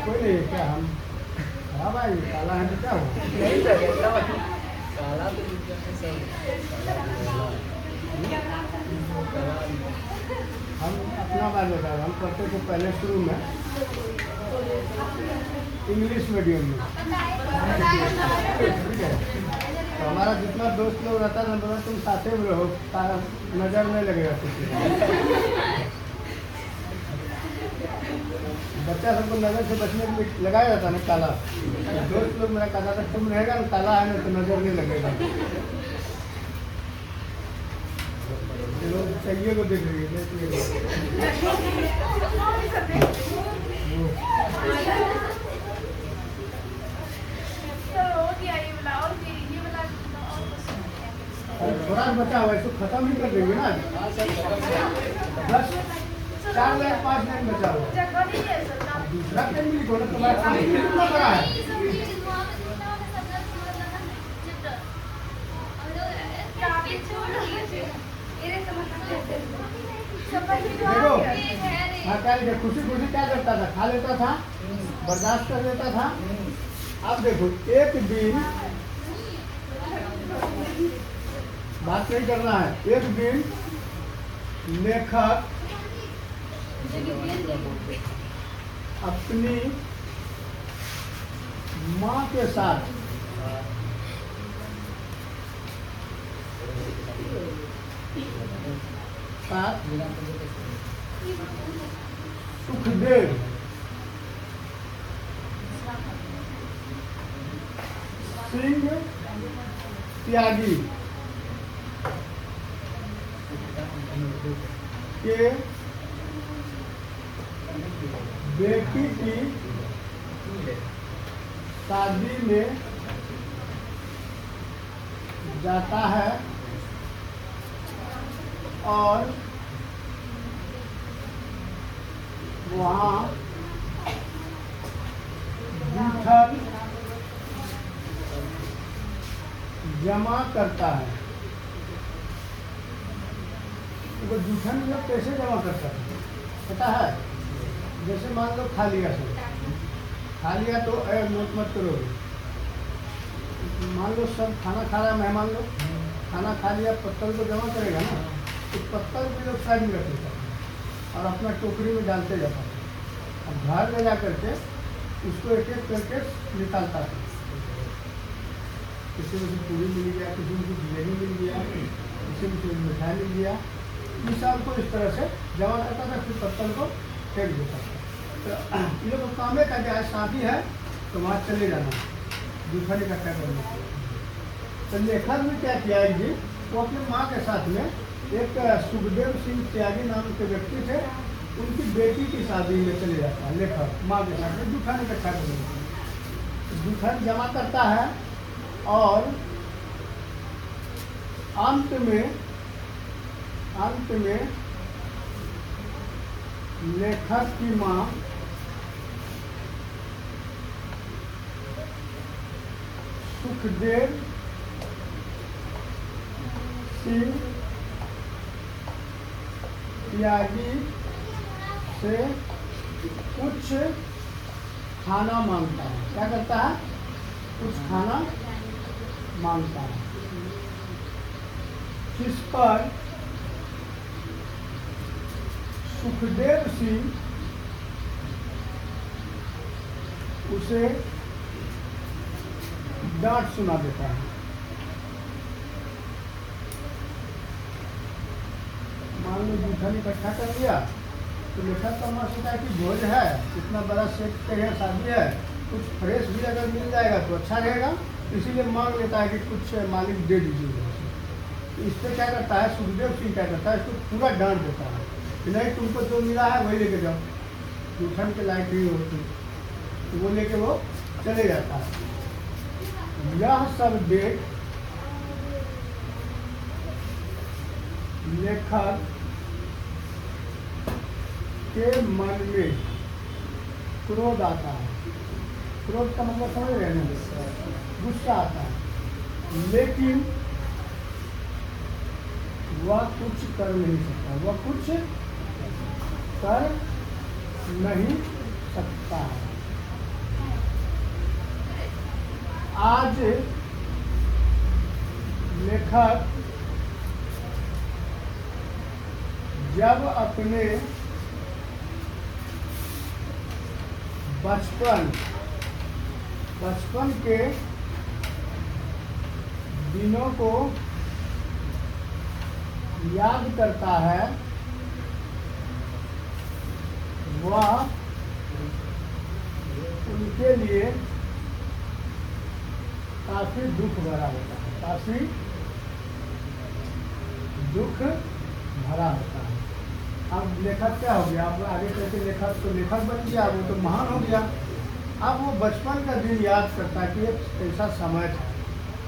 कोई नहीं क्या हम हाँ भाई काला है तो क्या हो नहीं सर ऐसा मत काला तो दुनिया में सब हम अपना बात बता रहे हम पढ़ते थे पहले शुरू में इंग्लिश मीडियम में ठीक है तो हमारा जितना दोस्त लोग रहता था बोला तुम साथे में रहो तारा नज़र नहीं लगेगा किसी बच्चा सबको नज़र से बचने के लिए लगाया जाता ना काला दोस्त लोग मेरा कहता था तुम रहेगा ना काला है ना तो नज़र नहीं लगेगा लोग चाहिए को देख रही है स्वराज बचा हुआ है, इसको खत्म ही कर देंगे ना। हाँ सर, खत्म है। 10 4 लाइन 5 लाइन बचा हुआ है। दूसरा पेन भी लिखो ना, तुम्हारा काम कितना बड़ा है। देखो हाँ, क्या लिखे, खुशी खुशी क्या करता था, खा लेता था, बर्दाश्त कर लेता था। अब देखो एक दिन, बात नहीं करना है, एक दिन लेखक अपनी माँ के साथ सुखदेव सिंह त्यागी के बेटी की शादी में जाता है और वहाँ जूठन जमा करता है। तो जूठन मतलब कैसे जमा करता है पता है? जैसे मान लो खा लिया सब, खा लिया तो मत करोगे। मान लो सब खाना खा रहा है, मेहमान लोग खाना खा लिया, पत्तल को जमा करेगा ना, तो पत्तल भी लोग साइड में रख देता है और अपना टोकरी में डालते जाता है। अब घर ले जा करके उसको एक एक करके निकालता है। किसी में पूरी मिल गया, किसी में जलेबी मिल गया, किसी में मिठाई मिल गया, इस सब को इस तरह से जमा करता था, फिर पत्तल को फेंक देता था। तो ये लोग काम है कि आज शादी है तो वहाँ चले जाना, दूसरा इकट्ठा करना। तो लेखक ने क्या किया एक जी, वो अपने माँ के साथ में एक सुखदेव सिंह त्यागी नाम के व्यक्ति थे, उनकी बेटी की शादी में चले जाता है। लेखक माँ के साथ में जूठन इकट्ठा कर देता है, जूठन जमा करता है और अंत में लेखक की माँ सुखदेव सिंह त्यागी से कुछ खाना मांगता है। क्या करता है? कुछ खाना मांगता है, जिस पर सुखदेव सिंह उसे डांट सुना देता है। मान लो जूठन इकट्ठा कर लिया तो लेखक का माँ सोचा कि भोज है, इतना बड़ा सेट पे है, शादी है, कुछ फ्रेश भी अगर मिल जाएगा तो अच्छा रहेगा, इसीलिए मांग लेता है कि कुछ मालिक दे दीजिए। इस पर क्या करता है सुखदेव सिंह, क्या करता है, इसको पूरा डांट देता है कि नहीं, तुमको जो मिला है वही लेके जाओ, जूठन के लायक ही हो तुम। तो वो लेके वो चले जाता है। यह सब देख लेखक के मन में क्रोध आता है। क्रोध का मतलब समझ रहे हैं, गुस्सा आता है, लेकिन वह कुछ कर नहीं सकता, वह कुछ कर नहीं सकता है। आज लेखक जब अपने बचपन के दिनों को याद करता है, वह उनके लिए काफी दुख भरा होता है, काफी दुख भरा होता है। अब लेखक क्या हो गया, अब आगे चलते लेखक तो लेखक बन गया, वो तो महान हो गया। अब वो बचपन का दिन याद करता है कि एक ऐसा समय था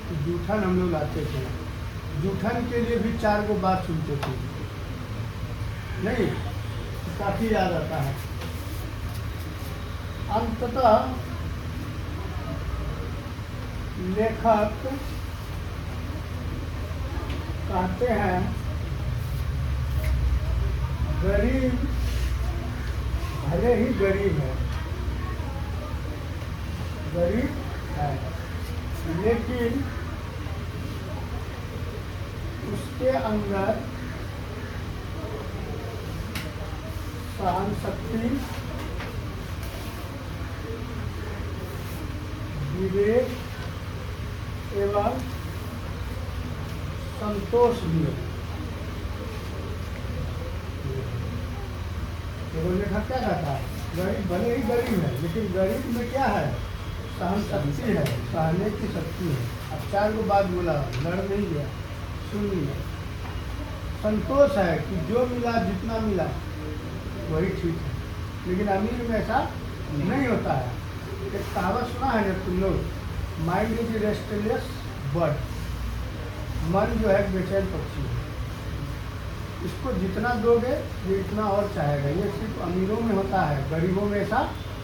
कि जूठन हम लोग लाते थे, जूठन के लिए भी 4 गो बात सुनते थे, नहीं काफी याद आता है। अंततः लेखक कहते हैं गरीब भले ही गरीब है, गरीब है, लेकिन उसके अंदर सहन शक्ति, विवेक एवं संतोष भी है। तो लेखक क्या कहता है, गरीब भले ही गरीब है, लेकिन गरीब में क्या है, सहन शक्ति है, सहने की शक्ति है। अब 4 गो बात बोला, लड़ नहीं गया, सुन लिया। संतोष है कि जो मिला जितना मिला वही ठीक है, लेकिन अमीर में ऐसा नहीं होता है। एक कहावत सुना है ना तुम लोग, माइंड इज रेस्टलेस बर्ड, मन जो है बेचैन पक्षी है, इसको जितना दोगे ये इतना और चाहेगा। ये सिर्फ अमीरों में होता है, गरीबों में ऐसा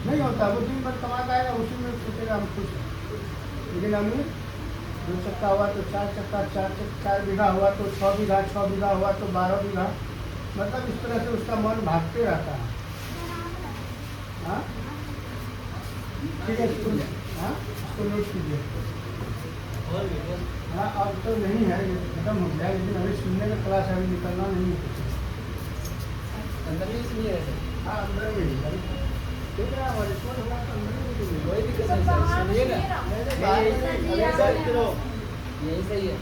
नहीं होता। वो दिन भर कमा के आएगा, उसी में सोचेगा हम खुश हैं। लेकिन अमीर 2 चक्का हुआ तो 4 चक्का, 4 बीघा हुआ तो 6 बीघा, 6 बीघा हुआ तो 12 बीघा, मतलब इस तरह से उसका मन भागते रहता है। हाँ ठीक है, सुन, हाँ इसको नोट कीजिए। हाँ अब तो नहीं है, ये खत्म हो गया, लेकिन अभी सुनने का क्लास है, अभी निकलना नहीं है। अंदर ही इसलिए रहते हैं। हाँ अंदर में ही है। ठीक है, हमारे इसमें होगा तो अंदर में भी नहीं। कोई दिक्कत नहीं सर, सुनिए ना, अभी सर करो। यही सही है।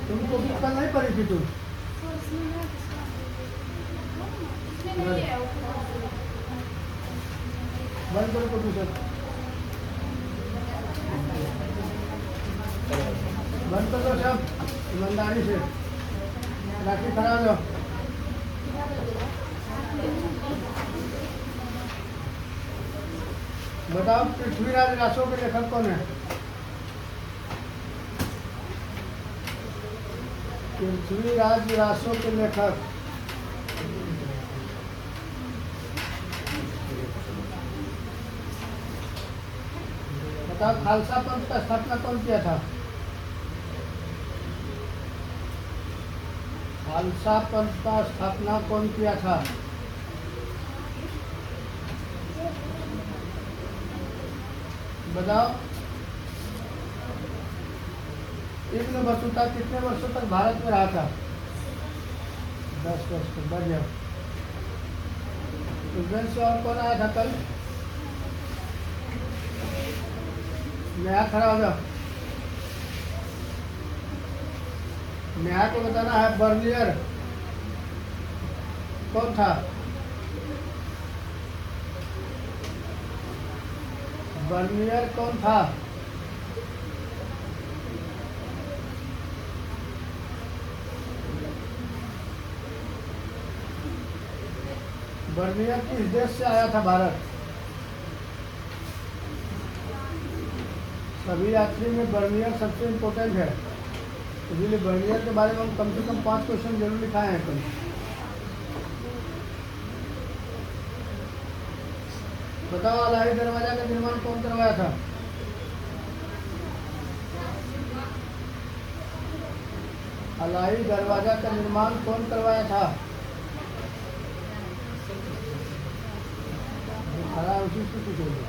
तुमको भी कल नहीं पड़ी थी तुम बंद करो कंप्यूटर बंद कर दो सब ईमानदारी से राखी खड़ा हो जाओ बताओ पृथ्वीराज रासो के लेखक कौन है पृथ्वीराज रासो के लेखक बताओ, खालसा पंथ का स्थापना कौन किया था? खालसा पंथ का स्थापना कौन किया था? बताओ। इब्न बतूता कितने वर्षों तक भारत में रहा था? 10 वर्ष तक। बढ़िया। उज्जैन से और कौन आया था कल? नया खड़ा हो जाओ। नया को बताना है। बर्नियर कौन था? बर्नियर कौन था? बर्नियर किस देश से आया था भारत? सभी यात्री में बर्नियर सबसे इम्पोर्टेंट है, इसलिए बर्नियर के बारे में हम कम से कम 5 क्वेश्चन जरूर लिखाए हैं कल। बताओ, अलाही दरवाजा का निर्माण कौन करवाया था? अलाही दरवाजा का निर्माण कौन करवाया था? खड़ा उसी से पूछोगे।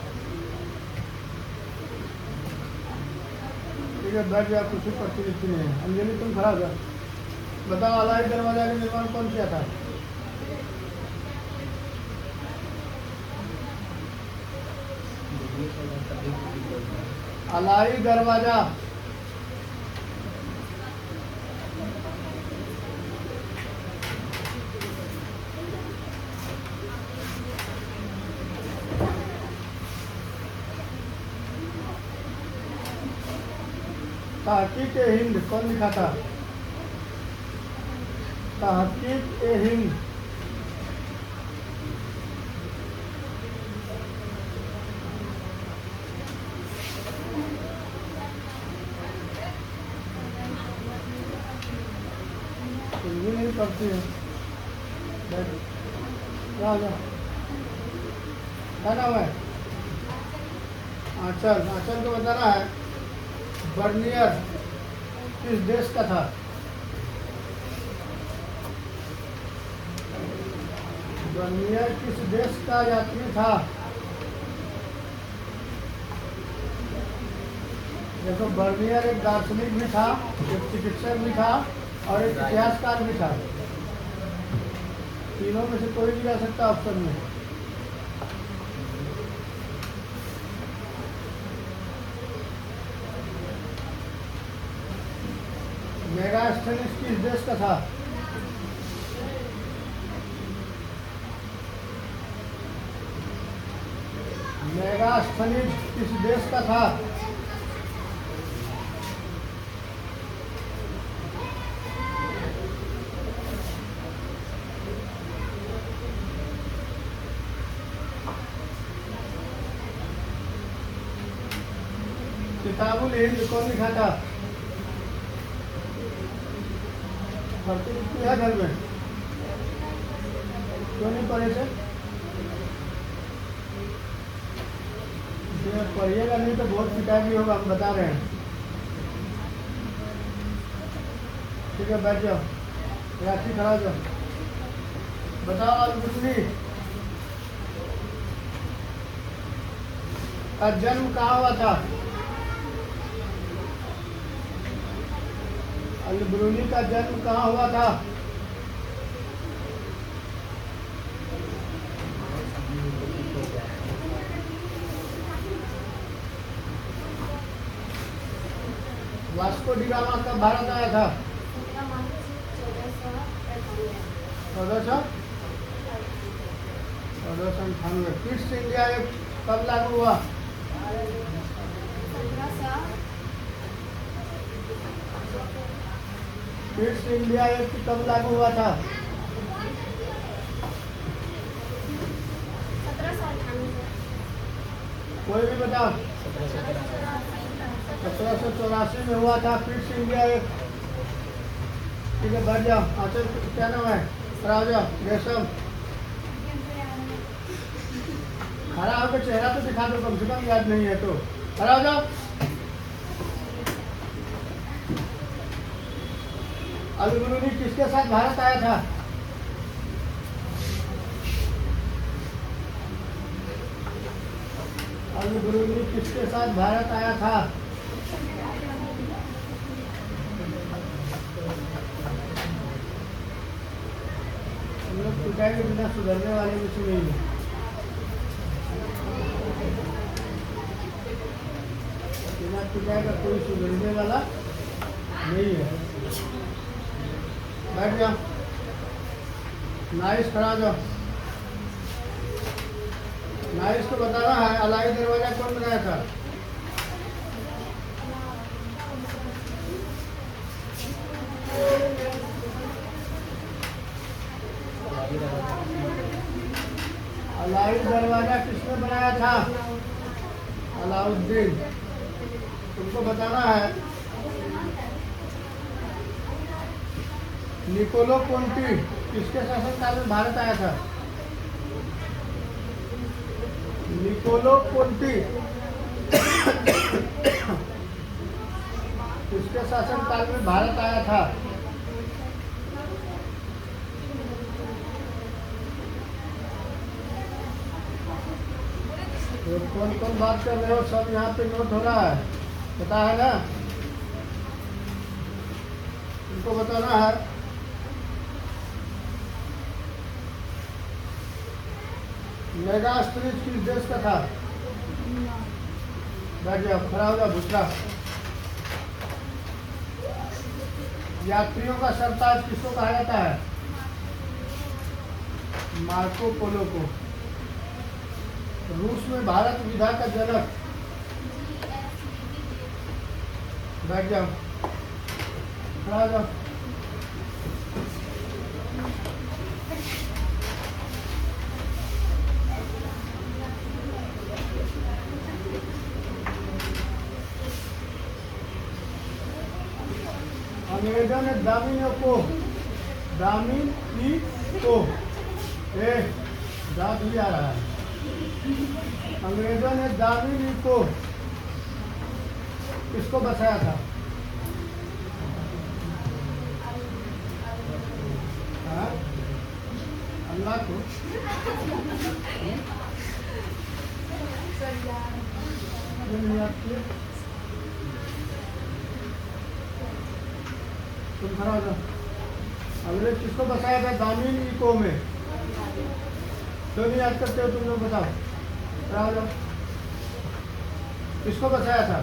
ठीक है, बैठ जाओ, कुछ प्रतिनिधि नहीं है। अंजलि तुम खड़ा हो जाओ। बताओ, अलाही दरवाजा का निर्माण कौन किया था? अलाही दरवाजा तहकीक-ए-हिंद कौन लिखा था? तहकीक-ए-हिंद। हिंदी नहीं पढ़ती है। क्या नाम है? आंचल। आंचल को बताना है बर्नियर किस देश का था? बर्नियर किस देश का यात्री था? देखो, बर्नियर एक दार्शनिक भी था, एक चिकित्सक भी था और एक इतिहासकार भी था। तीनों में से कोई भी जा सकता ऑप्शन में। मेगास्थनीज किस देश का था? मेगास्थनीज किस देश का था? किताबुल हिंद कौन लिखा था? पढ़ती लिखती है घर में? क्यों नहीं पढ़े थे? पढ़िएगा नहीं तो बहुत पिटाई भी होगा, हम बता रहे हैं। ठीक है, बैठ जाओ। राशि खड़ा हो जाओ। बताओ, अल-बिरूनी का जन्म कहाँ हुआ था? अल-बिरूनी का जन्म कहाँ हुआ था? वास्को डी गामा कब भारत आया था? 1498। ईस्ट इंडिया एक्ट कब लागू हुआ? 1700। ईस्ट इंडिया एक्ट कब लागू हुआ था? 1798। कोई भी बताओ। 1784 में हुआ था ईस्ट इंडिया एक्ट। ठीक है, बैठ जाओ। आंचल क्या नाम है? खड़ा हो जाओ। रेशम खड़ा होकर चेहरा तो दिखा दो, कम से कम याद नहीं है तो। खड़ा हो जाओ। अल-बिरूनी किसके साथ भारत आया था? अल-बिरूनी किसके साथ भारत आया था? हम लोग पिटाई बिना सुधरने वाले कुछ नहीं है। बिना पिटाई का कोई सुधरने वाला नहीं है। बैठ जाओ। नाइस, खड़ा हो जाओ। नाइस को बताना है अलाई दरवाजा कौन बनाया था? अलाई दरवाजा किसने बनाया था? अलाउद्दीन। तुमको बताना है निकोलो कोंटी किसके शासनकाल में भारत आया था? निकोलो कोंटी किसके शासनकाल में भारत आया था? तो कौन कौन बात कर रहे हो? सब यहाँ पे नोट हो रहा है, पता है ना? तुमको बताना है मेगास्त्रीज किस देश का था? बैठ जाओ, खड़ा हो जाओ, दूसरा। यात्रियों का सरताज किसको कहा जाता है? मार्को पोलो को। रूस में भारत विधा का जनक? बैठ जाओ, खड़ा हो जाओ। अंग्रेजों ने दामिनियों को दाद भी आ रहा है। अंग्रेजों ने दामिनी को किसको बसाया था? हाँ? अल्लाह को। तुम खड़ा हो जाओ। अंग्रेज किसको बसाया था दामिनी को में? क्यों नहीं याद करते हो तुम लोग? बताओ, खड़ा हो जाओ। किसको बसाया था?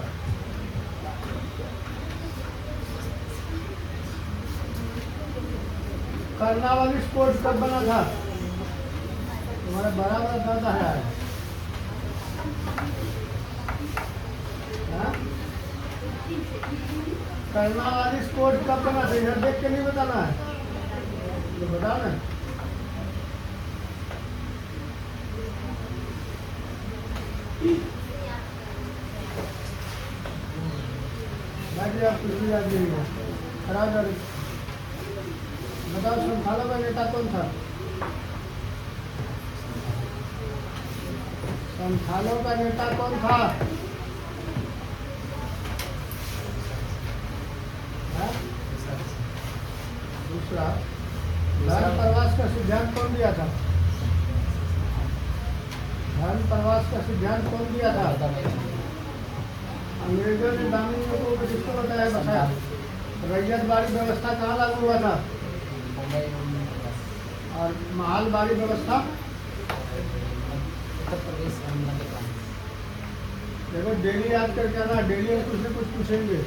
कर्नावालिस कोड कब बना था? तुम्हारा बड़ा बड़ा दर्द आ रहा है। हाँ? कर्नावालिस कोड कब बना था? इधर देख के नहीं बताना है, तो बताओ ना। बाकी आप कुछ भी याद नहीं हो। खड़ा हो जाओ। बताओ, संथालों का नेता कौन था? संथालों का नेता कौन था? दूसरा, धर्म प्रवास का सिद्धांत कौन दिया था? धर्म प्रवास का सिद्धांत कौन दिया था? अंग्रेजों ने दामिनियों को किसको बसाया? रैयतवाड़ी व्यवस्था कहाँ लागू हुआ था? और महलवाड़ी व्यवस्था? उत्तर प्रदेश। देखो, डेली याद करके आना, डेली हम कुछ न कुछ पूछेंगे,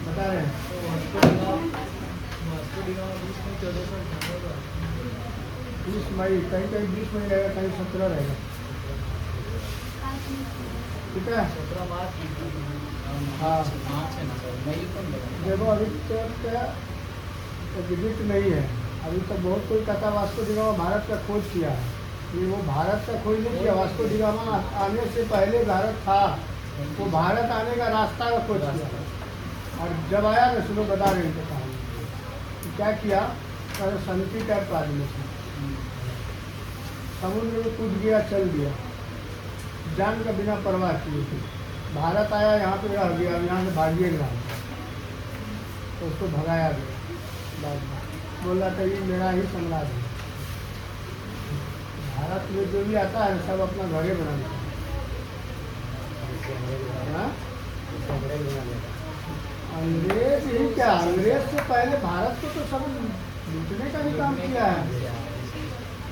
बता रहे हैं। 20 मई, कहीं कहीं 20 मई रहेगा, कहीं 17 रहेगा। ठीक है, 17 मार्च। हाँ, मार्च है ना सर, मई को नहीं। देखो अभी तक विजिट नहीं है। अभी तक बहुत कोई कहता वास्को डी गामा भारत का खोज किया है। ये वो भारत का खोज नहीं किया, वास्को डी गामा आने से पहले भारत था। वो भारत आने का रास्ता का खोज किया, और जब आया ना, सुनो बता रहे थे कहानी। तो क्या किया, सनकी टाइप आदमी से समुद्र में कूद गया, चल दिया, जान का बिना परवाह किए थे। भारत आया, यहाँ पे रह गया, अब यहाँ से भागिए गया, तो उसको भगाया गया बाद में। बोला था ये मेरा ही साम्राज्य है। भारत में जो भी आता है सब अपना घरे बनाता है। हाँ? अंग्रेज ही क्या, अंग्रेज से पहले भारत को तो सब लूटने का भी काम किया है।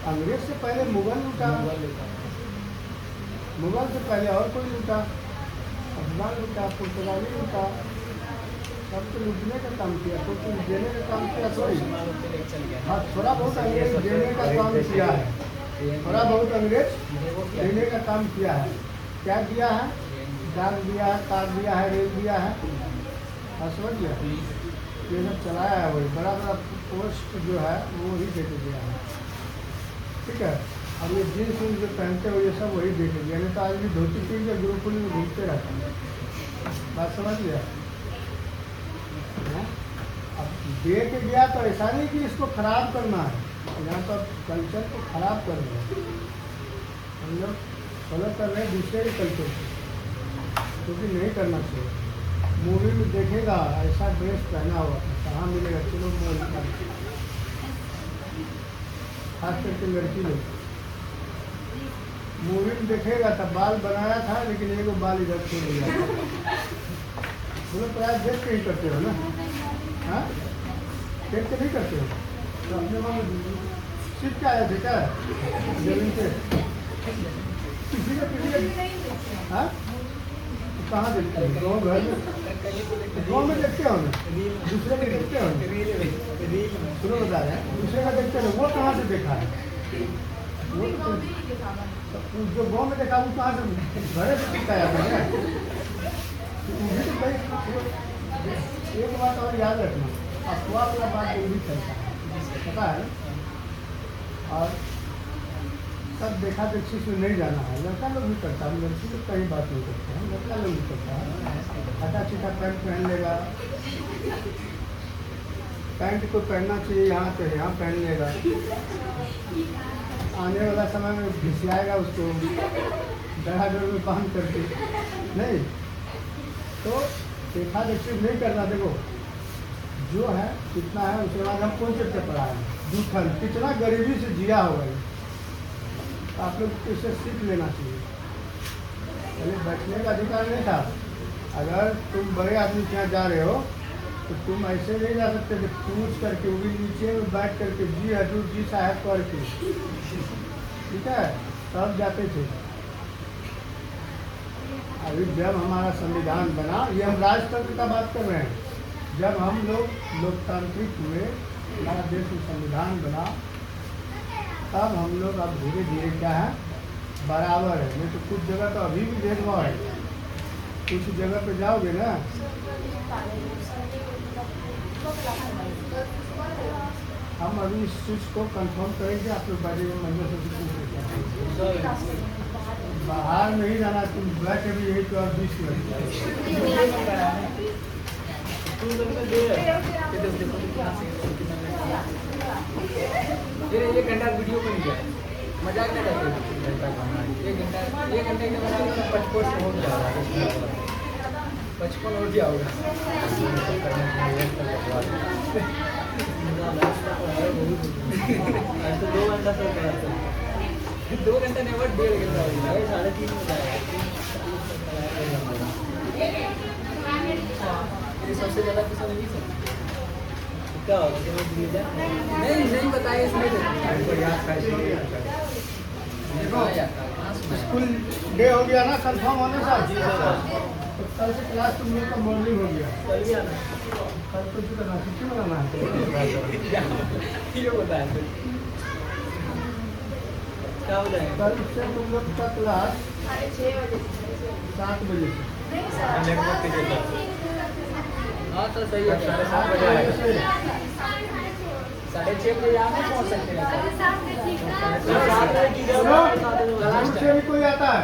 अंग्रेज से पहले मुगल लूटा, मुगल से पहले और कोई लूटा, अफगान लूटा, पुर्तगाली लूटा, सब तो लूटने का काम किया, तो कुछ देने का काम किया थोड़ी। हाँ, थोड़ा बहुत अंग्रेज देने का काम किया है, थोड़ा बहुत अंग्रेज देने का काम किया है। क्या दिया है? डाक दिया है, कार दिया है, रेल दिया है, हाँ समझ गया। ये सब चलाया है वही, बड़ा बड़ा पोस्ट जो है वो ही दे के दिया है, ठीक है। अब ये जीन्स उन्स जो पहनते हो ये सब वही दे के दिया, नहीं तो आज भी धोती पहन के गुरुकुल में घूमते रहते हैं, बात समझ गया। अब दे के गया तो ऐसा नहीं कि इसको खराब करना है, यहाँ तो कल्चर को खराब कर रहे हैं हम लोग, फॉलो कर रहे हैं दूसरे के कल्चर को, क्योंकि नहीं करना चाहिए। मूवी में देखेगा ऐसा ड्रेस पहना हुआ कहाँ मिलेगा, चलो मोल खास करके लड़की लोग मूवी में देखेगा तब बाल बनाया था लेकिन एगो बाल इधर छोड़ दिया। बोलो प्रयास देख के ही करते हो ना, हाँ देख के नहीं करते हो तो अपने मन सीख के आया थे क्या जमीन से किसी का हाँ कहाँ देखते हो? गाँव घर में, गाँव में देखते हो ना, दूसरे में देखते हो, सुनो बता रहे हैं दूसरे का देखते हो, वो कहाँ से देखा है? वो तो जो गाँव में देखा वो कहाँ से घरे से सीखा जाता है। एक बात और याद रखना, अफवाह वाला बात जो भी चलता है पता है, और सब देखा देखी से नहीं जाना है। लड़का लोग भी करता है, लड़की लोग कहीं बात नहीं करते हैं, लड़का लोग भी करता है। हटा चिटा पैंट पहन लेगा, पैंट को पहनना चाहिए यहाँ पे यहाँ पहन लेगा, आने वाला समय में घिसियाएगा उसको डराडोर में बांध करके, नहीं तो देखा देखी नहीं करना। देखो जो है कितना है, उसके बाद हम कौन से पढ़ा है, दूसरा कितना गरीबी से जिया होगा, आप लोग को इससे सीख लेना चाहिए। पहले बैठने का अधिकार नहीं था, अगर तुम बड़े आदमी के यहाँ जा रहे हो तो तुम ऐसे नहीं जा सकते कि पूछ करके वो भी नीचे में बैठ करके जी हजूर जी साहब करके, ठीक है, तब जाते थे। अभी जब हमारा संविधान बना, ये हम राजतंत्र का बात कर रहे हैं, जब हम लोग लोकतांत्रिक हुए, हमारा देश में संविधान बना, तब हम लोग अब धीरे धीरे क्या है बराबर है। नहीं तो कुछ जगह तो अभी भी भेदभाव है, कुछ जगह पे जाओगे ना, हम अभी इस चीज़ को कंफर्म करेंगे, आप लोग बारे में मंदिर से बाहर नहीं जाना, तुम बैठ अभी यही तो 20 ये घंटा वीडियो बन गया है, मजाक नहीं करते घंटा खाना, ये घंटे के बना 55 हो जाएगा, 55 हो जाएगा। तो 2 घंटा तो 2 घंटा नहीं बट 1.5 घंटा हो गया, 3:30 हो जाएगा। ये सबसे ज़्यादा पसंद नहीं सब क्या नहीं बताइए इसमें स्कूल डे हो गया ना कंफर्म होने का, तो कल से क्लास तुम लोग का मॉर्निंग हो गया, कल भी आना, कल कुछ करना छुट्टी मनाना है, ये होता है क्या हो जाएगा। कल से तुम लोग का क्लास 7 बजे से, हाँ तो सही है, 7:30 बजे आएगा, 6:30 बजे आने पहुँच सकते हैं। क्लास से भी कोई आता है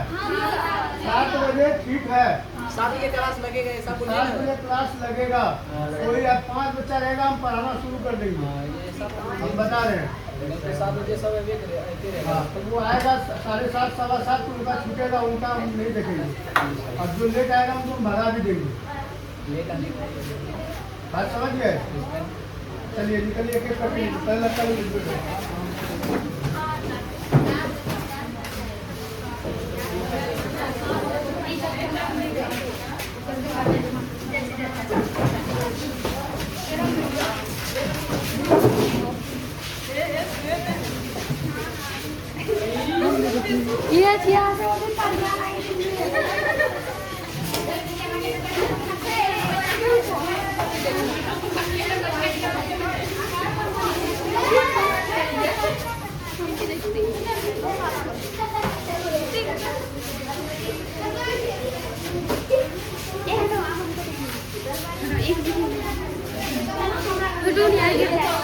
7 बजे, ठीक है 7 बजे क्लास लगेगा, ऐसा कुछ 7 बजे क्लास लगेगा, कोई 5 बच्चा रहेगा, हम पढ़ाना शुरू कर देंगे, हम बता रहे हैं। नहीं तो 7 बजे सब अवेक आते रहेगा। हाँ, तो वो आएगा 7:30 7:15 को उनका छूटेगा, उनका हम नहीं देखेंगे। और जो लेट आएगा उनको भगा भी देंगे। लेट आने का बात समझ गए? चलिए निकलिए, एक एक करके पहले लगता है। Iya dia sama panjang ini. Dunia gitu.